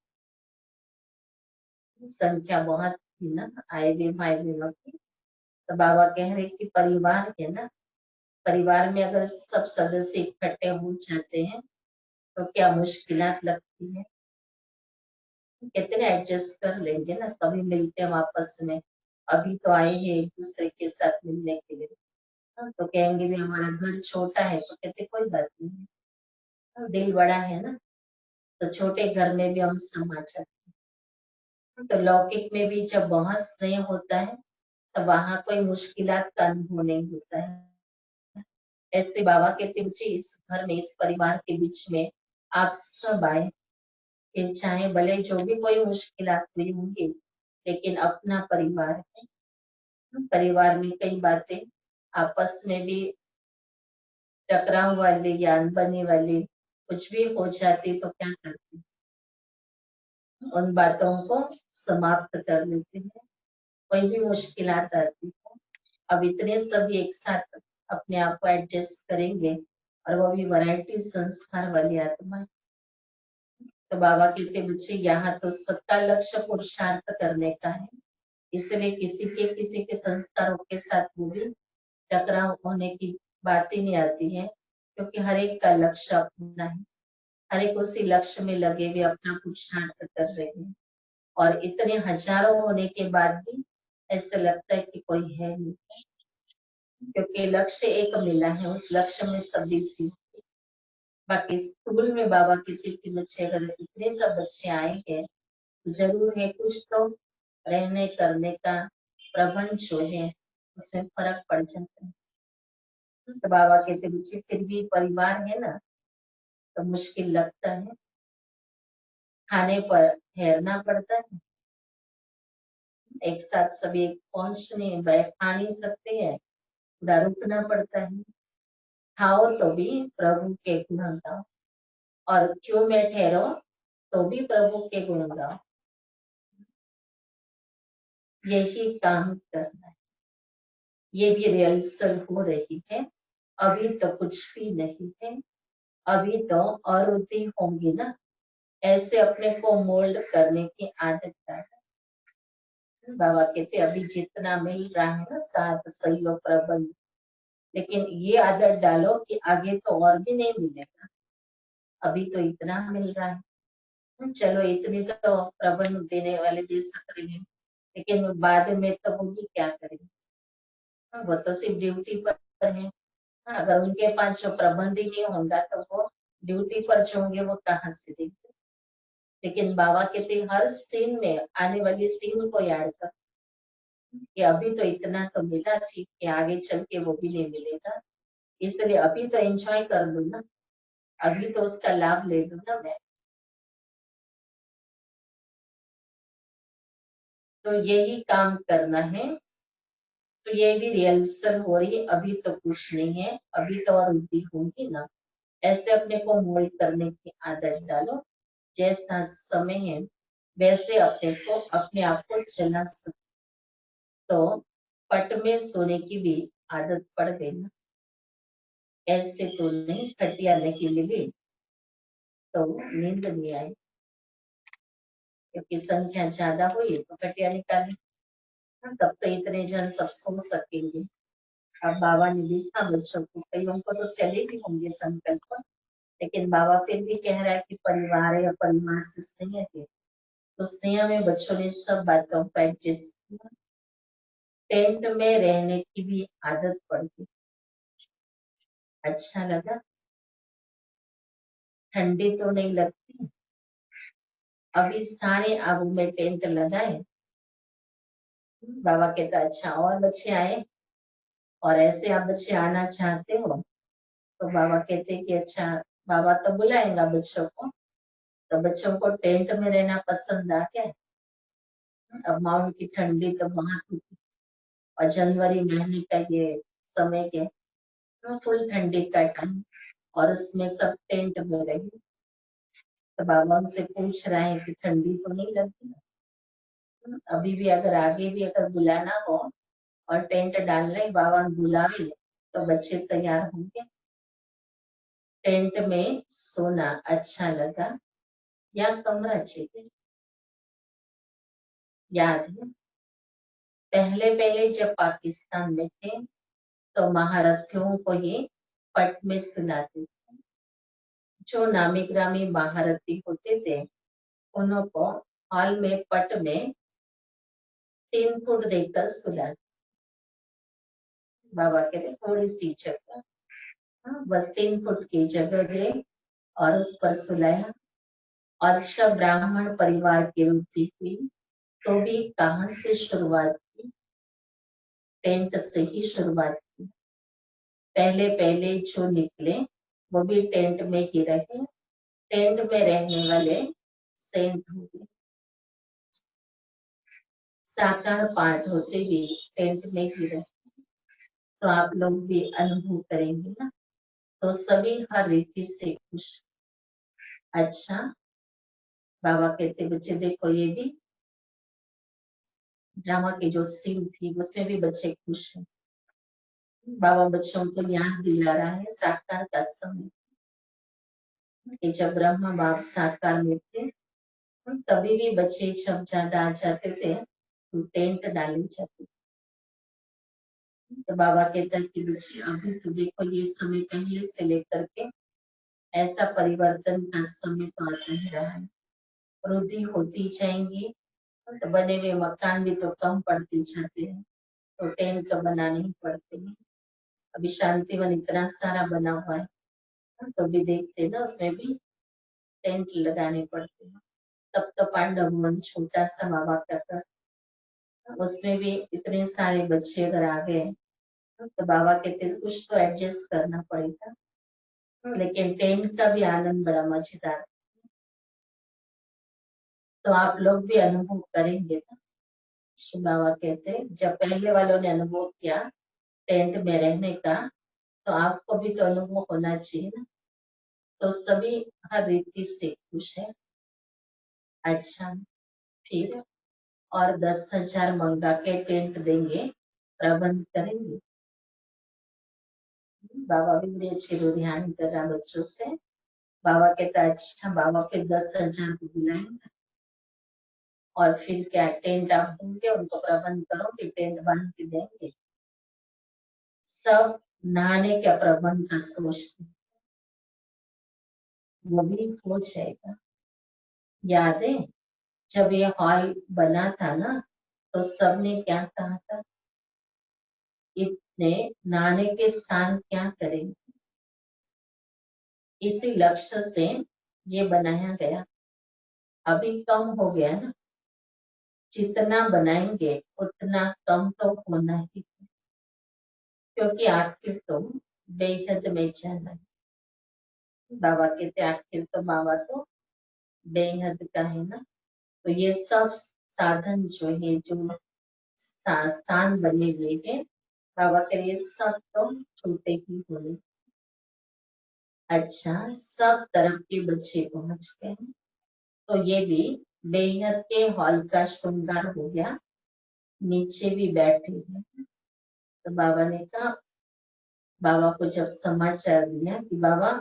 संख्या बहुत थी ना आए हुए भाई बहनों की, तो बाबा कह रहे कि परिवार है ना, परिवार में अगर सब सदस्य इकट्ठे हो जाते हैं तो क्या मुश्किलात लगती है, कितने एडजस्ट कर लेंगे ना। कभी मिलते हैं आपस में, अभी तो आए हैं एक दूसरे के साथ मिलने के लिए, तो कहेंगे भी हमारा घर छोटा है, तो कहते कोई बात नहीं है, दिल बड़ा है ना, तो छोटे घर में भी हम समा जाते हैं। तो लौकिक में भी जब बहुत स्नेह होता है तो वहां कोई मुश्किलात का अनुभव नहीं होता है। ऐसे बाबा कहते मुझे इस घर में, इस परिवार के बीच में आप सब आए, फिर चाहे भले जो भी कोई मुश्किलात हुई होंगी, लेकिन अपना परिवार है। परिवार में कई बातें आपस में भी टकराव वाली या अनबनी वाली कुछ भी हो जाती तो क्या करते, उन बातों को समाप्त कर लेते हैं। कोई भी मुश्किलात आती है, अब इतने सभी एक साथ अपने आप को एडजस्ट करेंगे, और वो भी वैरायटी संस्कार वाली आत्मा। तो बाबा कहते बच्चे यहाँ तो सबका लक्ष्य पुरुषार्थ करने का है, इसलिए किसी के संस्कारों के साथ वो भी टकराव होने की बात ही नहीं आती है, क्योंकि हर एक का लक्ष्य अपना है। हर एक उसी लक्ष्य में लगे हुए अपना पुरुषार्थ कर रहे हैं, और इतने हजारों होने के बाद भी ऐसा लगता है कि कोई है नहीं, क्योंकि लक्ष्य एक मिला है, उस लक्ष्य में सभी थी। बाकी स्कूल में बाबा कहते कि बच्चे अगर इतने सब बच्चे आएंगे तो जरूर है कुछ तो रहने करने का प्रबंध जो है उसमें फर्क पड़ जाता है। तो बाबा कहते बच्चे फिर भी परिवार है ना, तो मुश्किल लगता है, खाने पर ठहरना पड़ता है, एक साथ सभी पहुंच नहीं बैठ खा नहीं सकते हैं, थोड़ा रुकना पड़ता है। खाओ तो भी प्रभु के गुण गाओ, और क्यों में ठहरो तो भी प्रभु के गुण गाओ, यही काम करना है। ये भी रिहर्सल हो रही है, अभी तो कुछ भी नहीं है, अभी तो और होती होंगी ना, ऐसे अपने को मोल्ड करने की आदत डालो। बाबा कहते अभी जितना मिल रहा है ना साथ सहयोग प्रबंध, लेकिन ये आदत डालो कि आगे तो और भी नहीं मिलेगा, अभी तो इतना मिल रहा है, चलो इतनी तो प्रबंध देने वाले दे सक रहे हैं, लेकिन बाद में तो वो भी क्या करेंगे, वो तो सिर्फ ड्यूटी पर है। अगर उनके पास जो प्रबंध ही नहीं होगा तो वो ड्यूटी पर जो होंगे वो कहाँ से देंगे। लेकिन बाबा कहते हर सीन में आने वाली सीन को याद कर कि अभी तो इतना तो मिला, ठीक है आगे चल के वो भी नहीं मिलेगा, इसलिए अभी तो एंजॉय कर लूँ ना, अभी तो उसका लाभ ले लूँ ना मैं। तो यही काम करना है। तो ये भी रिहर्सल हो रही है, अभी तो कुछ नहीं है, अभी तो और वृद्धि होगी ना, ऐसे अपने को मोल्ड करने की आदत डालो। जैसा समय है वैसे अपने आप को चला सकते। तो पट में सोने की भी आदत पड़ गई ना, ऐसे तो नहीं खटिया नहीं मिली तो नींद नहीं आई, क्योंकि संख्या ज्यादा हुई तो खटिया निकाली, तब तो इतने जन सब सो सकेंगे। अब बाबा ने देखा बच्चों को, कईयों को तो चले भी होंगे संकल्प, लेकिन बाबा फिर भी कह रहा है कि परिवार है, परिवार से स्नेह है, तो स्नेह में बच्चों ने सब बातों को एडजस्ट किया। टेंट में रहने की भी आदत पड़ गई, अच्छा लगा, ठंडी तो नहीं लगती। अभी सारे आबू में टेंट लगाए, बाबा कहता अच्छा और बच्चे आए, और ऐसे आप बच्चे आना चाहते हो, तो बाबा कहते कि अच्छा, बाबा तो बुलाएगा बच्चों को, तो बच्चों को टेंट में रहना पसंद आ क्या। अब माउंट की ठंडी तो बहुत होती, और जनवरी महीने का ये समय के तो फुल ठंडी का टाइम, और उसमें सब टेंट में रहे। तो बाबा उनसे पूछ रहे हैं कि ठंडी तो नहीं लगती। अभी भी अगर आगे भी अगर बुलाना हो और टेंट डालना ही बाबा बुलावे तो बच्चे तैयार होंगे। टेंट में सोना अच्छा लगा या कमरा चाहिए, याद है पहले पहले जब पाकिस्तान में थे तो महारथियों को ये पट में सुनाते थे। जो नामी ग्रामी महारथी होते थे उनको हॉल में पट में 3 फुट देकर सुलाते। बाबा कहते थोड़ी सी जगह, हाँ, बस 3 फुट की जगह दे और उस पर सुलाया, और जब ब्राह्मण परिवार की वृद्धि हुई तो भी कहाँ से शुरुआत की, टेंट से ही शुरुआत की। पहले पहले जो निकले वो भी टेंट में ही रहे, टेंट में रहने वाले सेंट हो गए। साकार पाठ होते भी टेंट में ही रहे, तो आप लोग भी अनुभव करेंगे ना, तो सभी हर रीति से खुश। अच्छा, बाबा कहते बच्चे देखो, ये भी ड्रामा की जो सीन थी उसमें भी बच्चे खुश हैं। बाबा बच्चों को याद दिला रहा है साकार का समय, कि जब ब्रह्मा बाप साकार में थे तभी भी बच्चे जब ज्यादा आ जाते थे तो टेंट डाले जाते थे। तो बाबा कहता है कि बच्चे अभी तो देखो, ये समय पहले से लेकर के ऐसा परिवर्तन का समय तो आता ही रहा है, वृद्धि होती जाएंगी, तो बने हुए मकान भी तो कम पड़ते जाते हैं, तो टेंट तो बनाने ही पड़ते हैं। अभी शांतिवन इतना सारा बना हुआ है, तो भी देखते ना उसमें भी टेंट लगाने पड़ते हैं। तब तो पांडव वन छोटा सा बाबा का था, उसमें भी इतने सारे बच्चे अगर आ गए तो बाबा कहते कुछ तो एडजस्ट करना पड़ेगा, लेकिन टेंट का भी आनंद बड़ा मजेदार। तो आप लोग भी अनुभव करेंगे ना। शिव बाबा कहते जब पहले वालों ने अनुभव किया टेंट में रहने का, तो आपको भी तो अनुभव होना चाहिए ना, तो सभी हर रीति से खुश है। अच्छा, फिर और 10,000 मंगा के टेंट देंगे, प्रबंध करेंगे। बाबा भी बड़ी अच्छी ध्यान कर रहा बच्चों से। बाबा कहता अच्छा, बाबा फिर 10,000 को बुलाएंगे और फिर क्या टेंट आप देंगे, उनको प्रबंध करो कि टेंट बांध के देंगे। सब नहाने का प्रबंध का सोचते, वो भी हो जाएगा। याद है जब ये हॉल बना था ना, तो सबने क्या कहा था, इतने नहाने के स्थान क्या करेंगे, इसी लक्ष्य से ये बनाया गया। अभी कम हो गया ना, जितना बनाएंगे उतना कम तो होना ही, क्योंकि आखिर तो बेहद में जाना है। बाबा कहते आखिर तो बाबा तो बेहद का है ना, तो ये सब साधन जो है, जो स्थान बने हुए हैं, बाबा के लिए सब तो छोटे ही होने। अच्छा, सब तरफ के बच्चे पहुंच गए हैं, तो ये भी बेहद के हॉल का श्रृंगार हो गया। नीचे भी बैठे हैं, तो बाबा ने कहा, बाबा को जब समाचार दिया कि बाबा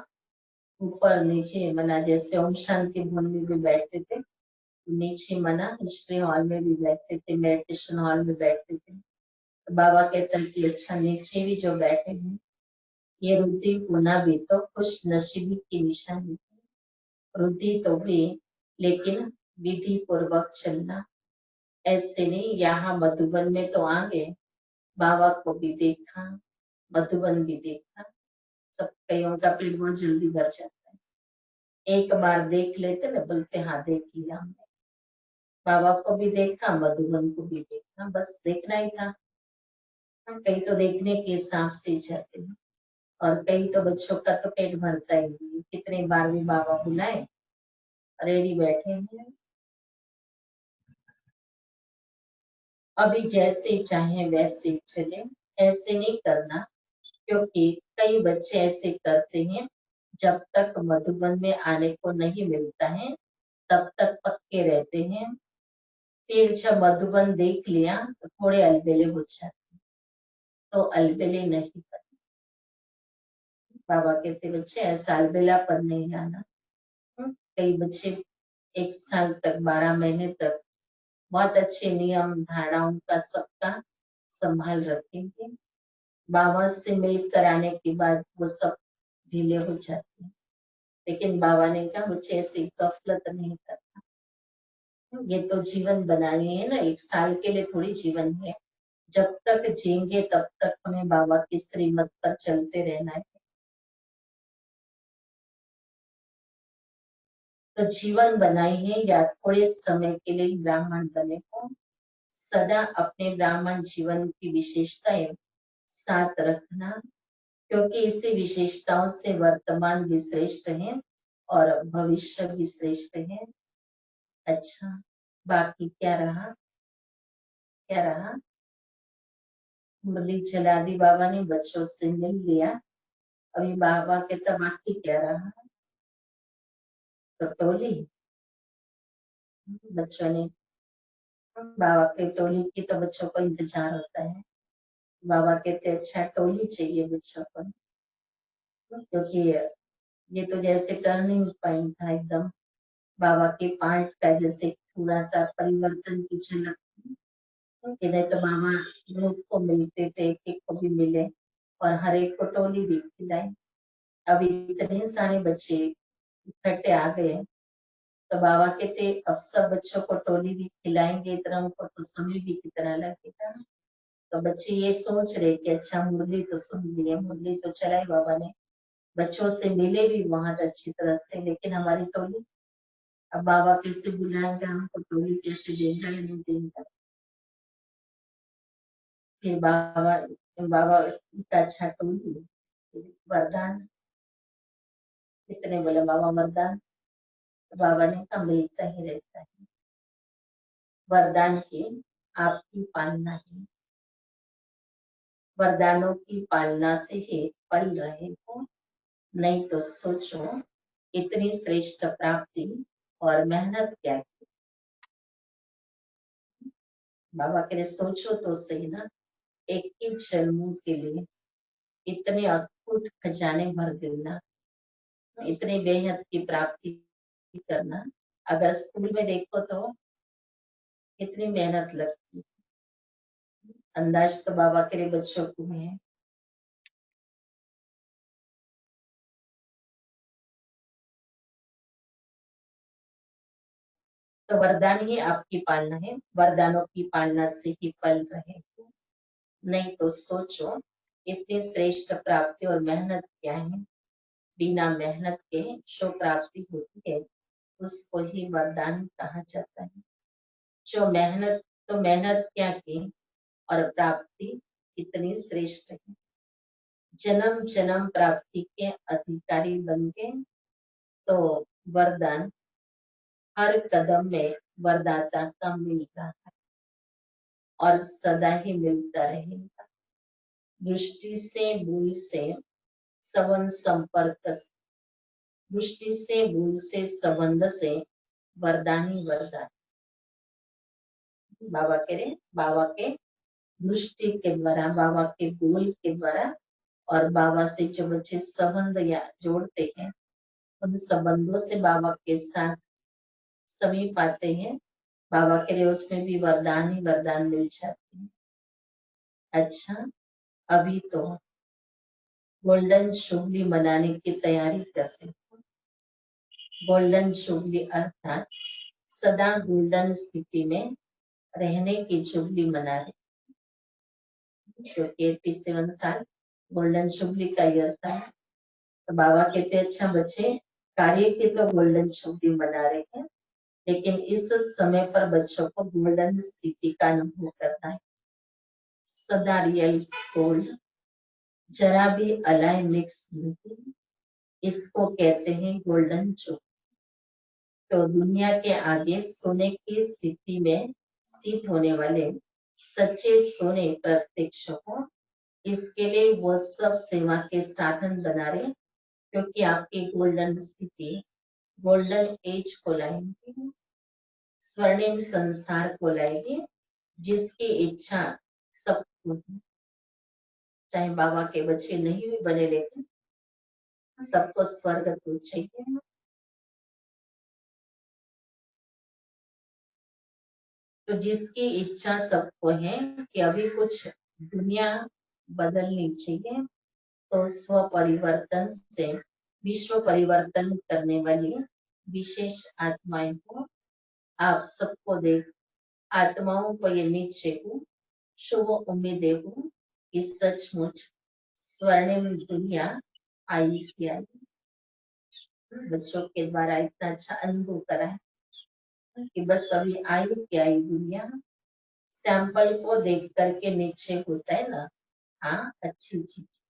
ऊपर नीचे मना, जैसे ओम शांति भवन में भी बैठते थे, नीचे मना हिस्ट्री हॉल में भी बैठते थे, मेडिटेशन हॉल में बैठते थे। तो बाबा कहते हैं कि अच्छा, नीचे भी जो बैठे हैं, ये रुद्धि होना भी तो खुश नसीबी की निशानी है। रुद्धि तो हुई, लेकिन विधि पूर्वक चलना। ऐसे नहीं यहाँ मधुबन में तो आ गए, बाबा को भी देखा, मधुबन भी देखा, सब कईयों का पेट बहुत जल्दी भर जाता है, एक बार देख लेते ना, बोलते हाँ देख लिया हमने। बाबा को भी देखा, मधुबन को भी देखा, बस देखना ही था। कई तो देखने के हिसाब से जाते हैं, और कई तो बच्चों का तो पेट भरता ही नहीं, कितने बार भी बाबा बुलाए, रेडी बैठे हैं। अभी जैसे चाहे वैसे चले, ऐसे नहीं करना, क्योंकि कई बच्चे ऐसे करते हैं, जब तक मधुबन में आने को नहीं मिलता है तब तक पक्के रहते हैं, फिर जब मधुबन देख लिया तो थोड़े अलबेले हो जाते, तो अलबेले नहीं करना। बाबा कहते बच्चे ऐसा अलबेलापन नहीं लाना। कई बच्चे 1 साल तक, 12 महीने तक बहुत अच्छे नियम धारणाओं का सबका संभाल रखेंगे, बाबा से मिलकर आने के बाद वो सब ढीले हो जाते हैं। लेकिन बाबा ने कहा मुझे ऐसी गफलत नहीं करना, ये तो जीवन बनानी है ना, 1 साल के लिए थोड़ी जीवन है, जब तक जिएंगे तब तक हमें बाबा की श्रीमत पर चलते रहना है। तो जीवन बनाई है या थोड़े समय के लिए ब्राह्मण बने हो, सदा अपने ब्राह्मण जीवन की विशेषताएं साथ रखना, क्योंकि इसी विशेषताओं से वर्तमान भी श्रेष्ठ है और भविष्य भी श्रेष्ठ है। अच्छा, बाकी क्या रहा, क्या रहा? मुरली चला दी बाबा ने, बच्चों से मिल लिया। अभी बाबा के तब बाकी क्या रहा? तो टोली, बच्चों ने बाबा के टोली की तो बच्चों को इंतजार होता है। बाबा कहते अच्छा टोली चाहिए बच्चों को, क्योंकि ये तो जैसे टर्निंग पॉइंट था एकदम, बाबा के पार्ट का जैसे थोड़ा सा परिवर्तन की झलक थी। कि नहीं तो बाबा ग्रुप को मिलते थे, एक एक को भी मिले और हर एक को टोली भी खिलाई। अभी इतने सारे बच्चे इकट्ठे आ गए, तो बाबा कहते अब सब बच्चों को टोली भी खिलाएंगे, इतना उनको तो समय भी कितना लगेगा। तो बच्चे ये सोच रहे कि अच्छा मुरली तो सुन लिए, मुरली तो चलाई बाबा ने, बच्चों से मिले भी वहां अच्छी तरह से, लेकिन हमारी टोली, अब बाबा कैसे बुलाएंगे हमको, टोली कैसे देगा या नहीं देगा। फिर बाबा बाबा का अच्छा टोली वरदान, किसने बोला बाबा वरदान? बाबा ने कहा मिलता ही रहता है, वरदान की आपकी पालना है, वरदानों की पालना से ही पल रहे हो, नहीं तो सोचो इतनी श्रेष्ठ प्राप्ति और मेहनत क्या की। बाबा कह रहे सोचो तो सही ना, एक ही जन्मों के लिए इतने अद्भुत खजाने भर देना, इतनी बेहद की प्राप्ति करना। अगर स्कूल में देखो तो कितनी मेहनत लगती है, अंदाज तो बाबा के लिए बच्चों को है। तो वरदान ही आपकी पालना है, वरदानों की पालना से ही पल रहे हो, नहीं तो सोचो इतनी श्रेष्ठ प्राप्ति और मेहनत क्या है। बिना मेहनत के जो प्राप्ति होती है उसको ही वरदान कहा जाता है। जो मेहनत, तो मेहनत क्या की और प्राप्ति कितनी श्रेष्ठ है। जन्म जन्म प्राप्ति के अधिकारी बन गए तो वरदान हर कदम में वरदाता का मिल रहा है और सदा ही मिलता रहेगा। दृष्टि से भूल से संबंध संपर्क, दृष्टि से भूल से संबंध से वरदान ही वरदान। बाबा कह रहे बाबा के दृष्टि के द्वारा, बाबा के बोल के द्वारा और बाबा से जो बच्चे संबंध या जोड़ते हैं, उन संबंधों से बाबा के साथ समीप आते हैं। बाबा के लिए उसमें भी वरदान ही वरदान मिल जाते हैं। अच्छा, अभी तो गोल्डन जुबली मनाने की तैयारी करते हैं। गोल्डन जुबली अर्थात सदा गोल्डन स्थिति में रहने की जुबली मना रहे, क्योंकि 87 साल गोल्डन जुबली का ईयर था। तो बाबा कहते अच्छा बच्चे कार्य की तो गोल्डन जुबली मना रहे हैं, लेकिन इस समय पर बच्चों को गोल्डन स्थिति का अनुभव करना है। सदा रियल गोल्ड, जरा भी अलाय मिक्स नहीं, इसको कहते हैं गोल्डन जुबली। तो दुनिया के आगे सोने की स्थिति में स्थित होने वाले सच्चे सोने प्रत्यक्ष हो, इसके लिए वो सब सेवा के साधन बना रहे, क्योंकि आपकी गोल्डन स्थिति गोल्डन एज को लाएंगे, स्वर्णिम संसार को लाएगी, जिसकी इच्छा सबको है। चाहे बाबा के बच्चे नहीं भी बने, लेकिन सबको स्वर्ग को चाहिए। तो जिसकी इच्छा सबको है कि अभी कुछ दुनिया बदलनी चाहिए, तो स्व परिवर्तन से विश्व परिवर्तन करने वाली विशेष आत्माएं को आप सबको देख, आत्माओं को ये नीचे हूँ, शुभ उम्मीदें हूँ कि सचमुच स्वर्णिम दुनिया आई की आई। बच्चों के द्वारा इतना अच्छा अनुभव करा है कि बस अभी आई की आई दुनिया सैंपल को देख करके निश्चय होता है ना, हाँ अच्छी चीज।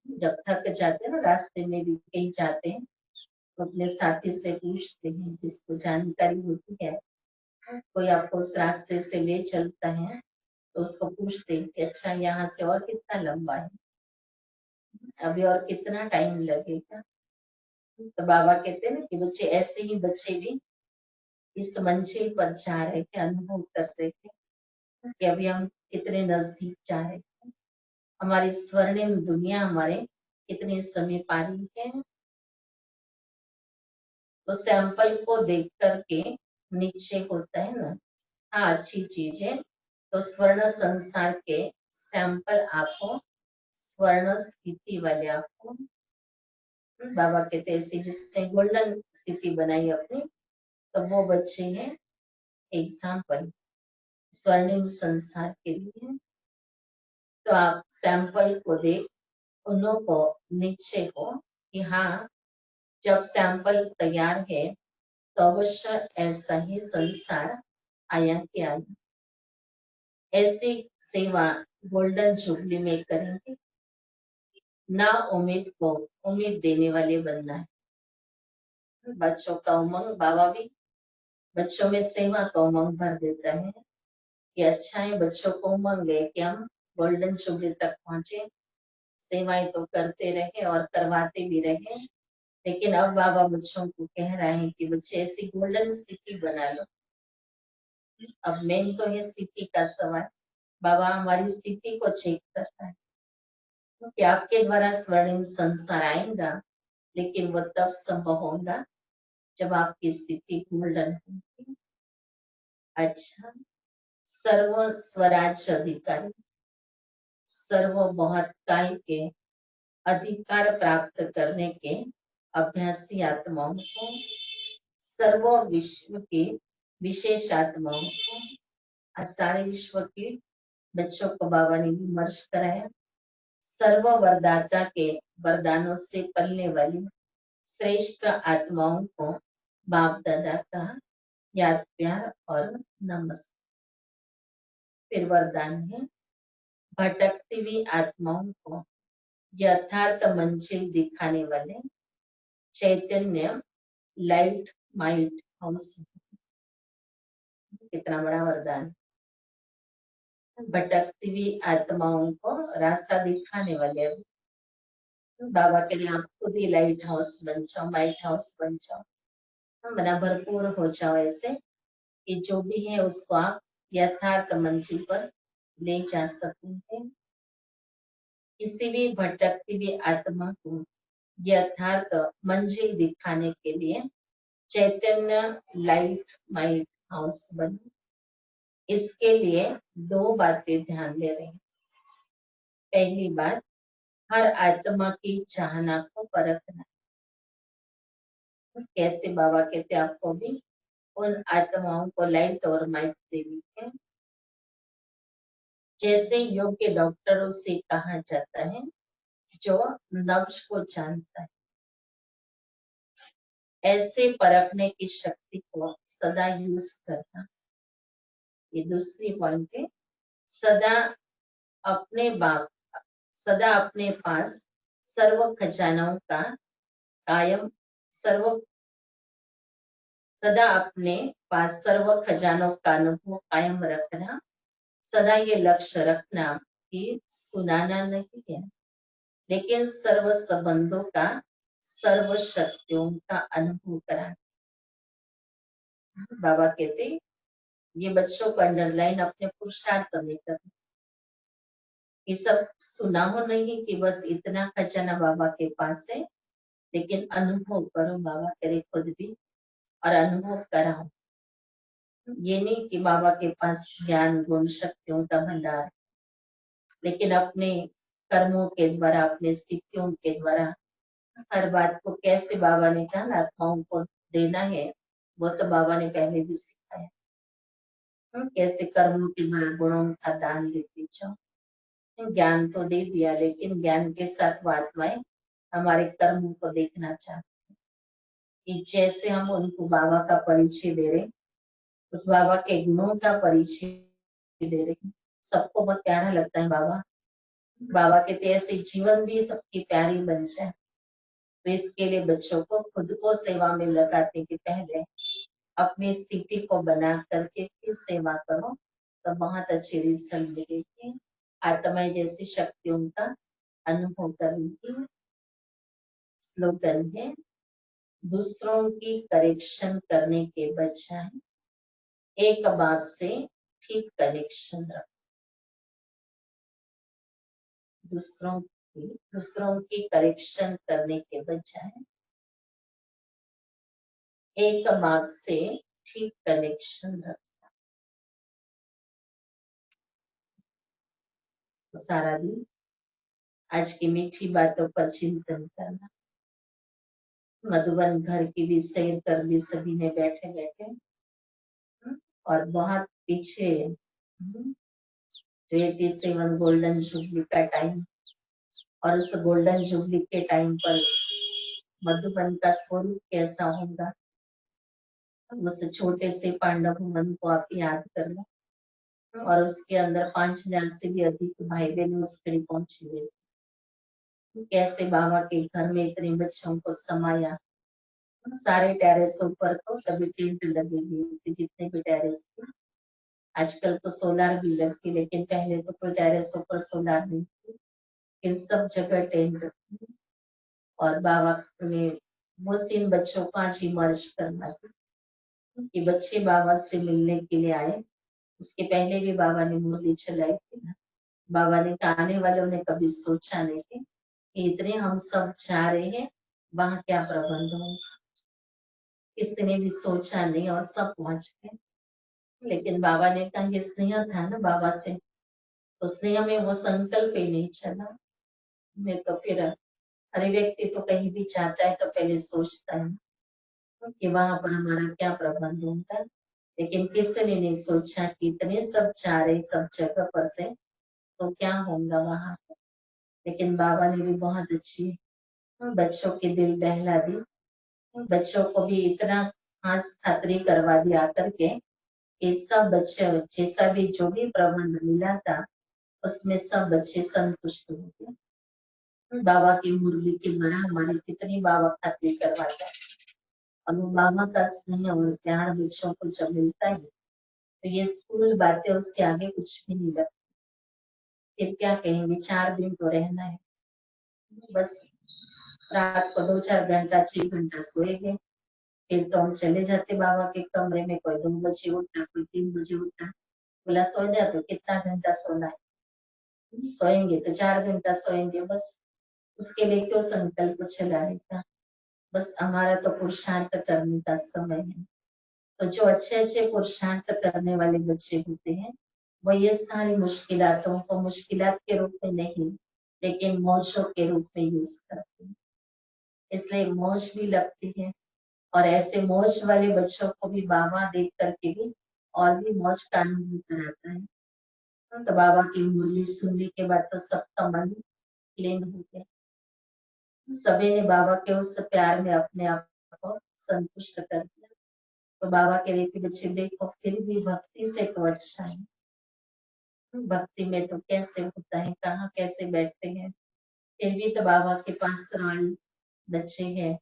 जब थक जाते हैं ना, रास्ते में भी कहीं जाते हैं, तो अपने साथी से पूछते हैं, जिसको जानकारी होती है, कोई आपको उस रास्ते से ले चलता है, तो उसको पूछते हैं कि अच्छा यहाँ से और कितना लंबा है, अभी और कितना टाइम लगेगा। तो बाबा कहते हैं ना कि बच्चे, ऐसे ही बच्चे भी इस मंजिल पर जा रहे थे, अनुभव कर रहे थे कि अभी हम कितने नजदीक जा रहे थे, हमारी स्वर्णिम दुनिया हमारे कितने समीप आ रही है। तो सैंपल को देख करके निश्चय होता है ना, हाँ अच्छी चीज है। तो स्वर्ण संसार के सैंपल आपको, स्वर्ण स्थिति वाले आपको, बाबा कहते हैं ऐसी जिसने गोल्डन स्थिति बनाई अपनी, तो वो बच्चे हैं एग्जाम्पल स्वर्णिम संसार के लिए। तो आप सैंपल को देख उन्हों को निश्चय हो कि हाँ, जब सैंपल तैयार है तो अवश्य ऐसा ही संसार आया कि आया। ऐसी सेवा गोल्डन जुबली में करेंगे। ना उम्मीद को उम्मीद देने वाले बनना है। बच्चों का उमंग, बाबा भी बच्चों में सेवा का उमंग भर देता है कि अच्छा है, बच्चों को उमंग है कि हम गोल्डन जुबली तक पहुंचे, सेवाएं तो करते रहे और करवाते भी रहे। लेकिन अब बाबा बच्चों को कह रहे हैं कि बच्चे ऐसी गोल्डन स्थिति बना लो। अब मेन तो है स्थिति का सवाल, बाबा हमारी स्थिति को चेक करता है, क्योंकि आपके द्वारा स्वर्णिम संसार आएगा, लेकिन वो तब संभव होगा जब आपकी स्थिति गोल्डन होगी। अच्छा, सर्व स्वराज अधिकारी, सर्व बहुत काय के अधिकार प्राप्त करने के अभ्यासी आत्माओं को, सर्व विश्व की विशेष आत्माओं को, आज सारे विश्व के बच्चों को बाबा ने विमर्श कराया। सर्व वरदाता के वरदानों से पलने वाली श्रेष्ठ आत्माओं को बाप दादा का याद, प्यार और नमस्कार। फिर वरदान है, भटकती हुई आत्माओं को यथार्थ मंजिल दिखाने वाले चैतन्य लाइट माइट हाउस। कितना बड़ा वरदान। भटकती हुई आत्माओं को रास्ता दिखाने वाले, बाबा के लिए आप खुद ही लाइट हाउस बन जाओ, माइट हाउस बन जाओ, बना भरपूर हो जाओ, ऐसे कि जो भी है उसको आप यथार्थ मंजिल पर ले जा सकेंगे। किसी भी भटकती हुई आत्मा को यथार्थ मंजिल दिखाने के लिए चैतन्य लाइट माइट हाउस बने। इसके लिए दो बातें ध्यान दे रहे हैं। पहली बात, हर आत्मा की चाहना को परखना। कैसे बाबा कहते आपको भी उन आत्माओं को लाइट और माइट देनी है। जैसे योग्य डॉक्टरों से कहा जाता है, जो नब्ज को जानता है, ऐसे परखने की शक्ति को सदा यूज करना। ये दूसरी पॉइंट है, सदा अपने बाप सदा अपने पास सर्व खजानाओं का कायम सर्व सदा अपने पास सर्व खजानों का अनुभव कायम रखना। सदा ये लक्ष्य रखना कि सुनाना नहीं है, लेकिन सर्व संबंधों का, सर्व शक्तियों का अनुभव कराना। बाबा कहते ये बच्चों को अंडरलाइन अपने पुरुषार्थ में करना। ये सब सुना हो नहीं कि बस इतना खजाना बाबा के पास है, लेकिन अनुभव करो, बाबा करे खुद भी और अनुभव कराओ। ये नहीं कि बाबा के पास ज्ञान गुण शक्तियों का भंडार, लेकिन अपने कर्मों के द्वारा, अपने स्थितियों के द्वारा हर बात को कैसे बाबा ने कहा आत्माओं को देना है, वो तो बाबा ने पहले भी सिखाया। कैसे कर्मों के द्वारा गुणों का दान देते जाओ। ज्ञान तो दे दिया, लेकिन ज्ञान के साथ वो आत्माएं हमारे कर्मों को देखना चाहती कि जैसे हम उनको बाबा का परिचय दे रहे, उस बाबा के गुणों का परिचय दे रही हूँ। सबको बहुत प्यारा लगता है बाबा। बाबा कहते हैं ऐसे जीवन भी सबकी प्यारी बन जाए। तो इसके लिए बच्चों को खुद को सेवा में लगाने के पहले अपनी स्थिति को बना करके फिर सेवा करो तो बहुत अच्छी रिजल्ट मिलेगी। आत्मा जैसी शक्तियों का अनुभव करेंगी। स्लोगन है, दूसरों की करेक्शन करने के बजाय एक बात से ठीक कनेक्शन रखो। दूसरों की करेक्शन करने के बजाय एक बात से ठीक कनेक्शन रखो। तो सारा दिन आज की मीठी बातों पर चिंतन करना। मधुबन घर की भी सैर कर ली सभी ने बैठे बैठे। और बहुत पीछे 87 गोल्डन जुबली का टाइम, और उस गोल्डन जुबली के टाइम पर मधुबन का स्वरूप कैसा होगा, उस छोटे से पांडव मन को आप याद कर लो। और उसके अंदर 5000 से भी अधिक भाई बहन उस घड़ी पहुंचे हुए। कैसे बाबा के घर में इतने बच्चों को समाया। सारे टेरेसों पर तो तभी टेंट लगे हुए थे, जितने भी टेरेस थे। आजकल तो सोलार भी लगती, लेकिन पहले तो कोई टेरेसों पर सोलार नहीं थी। इन सब जगह टेंट थी। और बाबा ने वो सीन बच्चों को आज इमर्ज करना था कि बच्चे बाबा से मिलने के लिए आए। इसके पहले भी बाबा ने मुरली चलाई थी ना। बाबा ने आने वालों ने कभी सोचा नहीं थी कि इतने हम सब जा रहे हैं, वहां क्या प्रबंध होगा। किसी ने भी सोचा नहीं और सब पहुंच गए। लेकिन बाबा ने कहा ये स्नेह था ना बाबा से, तो स्नेह में वो संकल्प ही नहीं चला। नहीं तो फिर हर व्यक्ति तो कहीं भी जाता है तो पहले सोचता है कि वहां पर हमारा क्या प्रबंध होगा। लेकिन किसी ने नहीं सोचा कि इतने सब जा रहे सब जगह पर से, तो क्या होगा वहां पर। लेकिन बाबा ने भी बहुत अच्छी बच्चों के दिल बहला दी। बच्चों को भी इतना खास खातरी करवा दी आकर के कि सब बच्चे जैसा भी जो भी प्रबंध मिला था उसमें सब बच्चे संतुष्ट हो गए। बाबा की मुरली के द्वारा हमारी कितनी बाबा खातरी करवाता है। और वो बाबा का स्नेह और प्यार बच्चों को जब मिलता है तो ये स्कूल बातें उसके आगे कुछ भी नहीं लगती। फिर क्या कहेंगे, 4 दिन तो रहना है, बस रात को 2-4 घंटा 6 घंटा सोएंगे। फिर तो हम चले जाते बाबा के कमरे में। कोई 2 बजे उठता, कोई 3 बजे उठता। बोला सो जा, तो कितना घंटा सोना है, सोएंगे तो 4 घंटा सोएंगे बस। उसके लिए क्यों संकल्प चलाने का। बस हमारा तो पुरुषार्थ करने का समय है। तो जो अच्छे अच्छे पुरुषार्थ करने वाले बच्चे होते हैं वो ये सारी मुश्किलातों को मुश्किलात के रूप में नहीं, लेकिन मौजों के रूप में यूज करते हैं। इसलिए मौज भी लगती है। और ऐसे मौज वाले बच्चों को भी बाबा देख करके भी और भी मौज का अनुभव कराता है। तो बाबा की मुरली सुनने के बाद तो सबका मन क्लीन हो गया। सभी ने बाबा के उस प्यार में अपने आप को संतुष्ट कर दिया। तो बाबा कह रहे थे बच्चे देखो फिर भी भक्ति से तो अच्छा है। भक्ति में तो कैसे होता है, कहाँ कैसे बैठते हैं। फिर भी तो बाबा के पास रॉयल बच्चे हैं।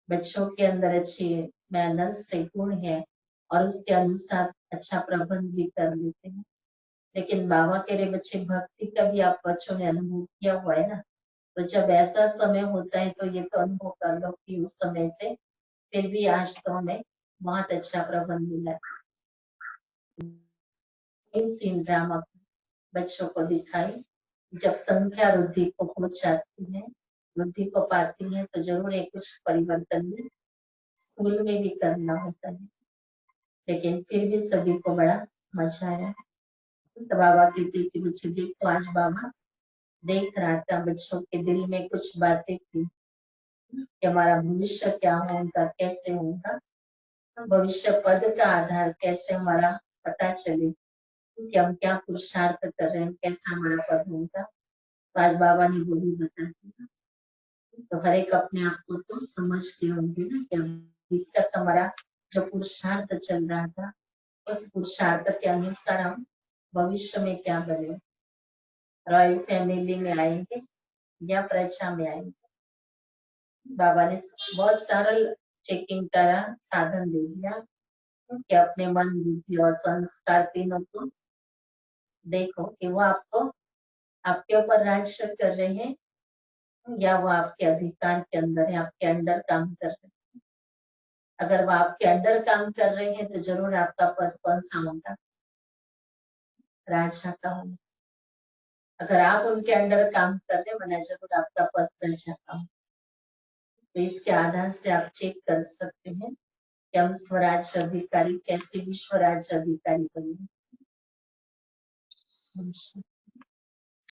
बच्चों के अंदर अच्छी मैनर्स से गुण है और उसके अनुसार अच्छा प्रबंध भी कर लेते हैं। लेकिन बाबा कह रहे बच्चे भक्ति का भी आप बच्चों ने अनुभव किया हुआ है ना। तो जब ऐसा समय होता है तो ये तो अनुभव कर लो कि उस समय से फिर भी आज तो हमें बहुत अच्छा प्रबंध मिला। सीन ड्रामा बच्चों को दिखाई। जब संख्या वृद्धि को हो जाती है, वृद्धि को पाती है, तो जरूर एक कुछ परिवर्तन भी स्कूल में भी करना होता है। लेकिन फिर भी सभी को बड़ा मजा आया। तो बाबा कहते कि बच्चे देखो आज बाबा देख रहा था बच्चों के दिल में कुछ बातें थी कि हमारा भविष्य क्या होगा, कैसे होगा। भविष्य पद का आधार कैसे हमारा पता चले कि हम क्या पुरुषार्थ कर रहे हैं, कैसा हमारा पद होगा। तो आज बाबा ने वो भी बता दिया। तो हर एक अपने आप को तो समझते होंगे ना कि अभी तक हमारा जो पुरुषार्थ चल रहा था उस पुरुषार्थ के अनुसार हम भविष्य में क्या बने, रॉयल फैमिली में आएंगे या प्रजा में आएंगे। बाबा ने बहुत सरल चेकिंग का साधन दे दिया कि अपने मन, बुद्धि और संस्कार तीनों को देखो कि वो आपको, आपके ऊपर राज्य कर रहे हैं या वो आपके अधिकार के अंदर है, आपके अंडर काम कर रहे हैं। अगर वो आपके अंडर काम कर रहे हैं तो जरूर आपका पद कौन सा होगा, राजा का होगा। अगर आप उनके अंडर काम कर रहे हैं मना जरूर आपका पद प्रजा का होगा। तो इसके आधार से आप चेक कर सकते हैं कि हम स्वराज अधिकारी कैसे विश्व राज्य अधिकारी बने।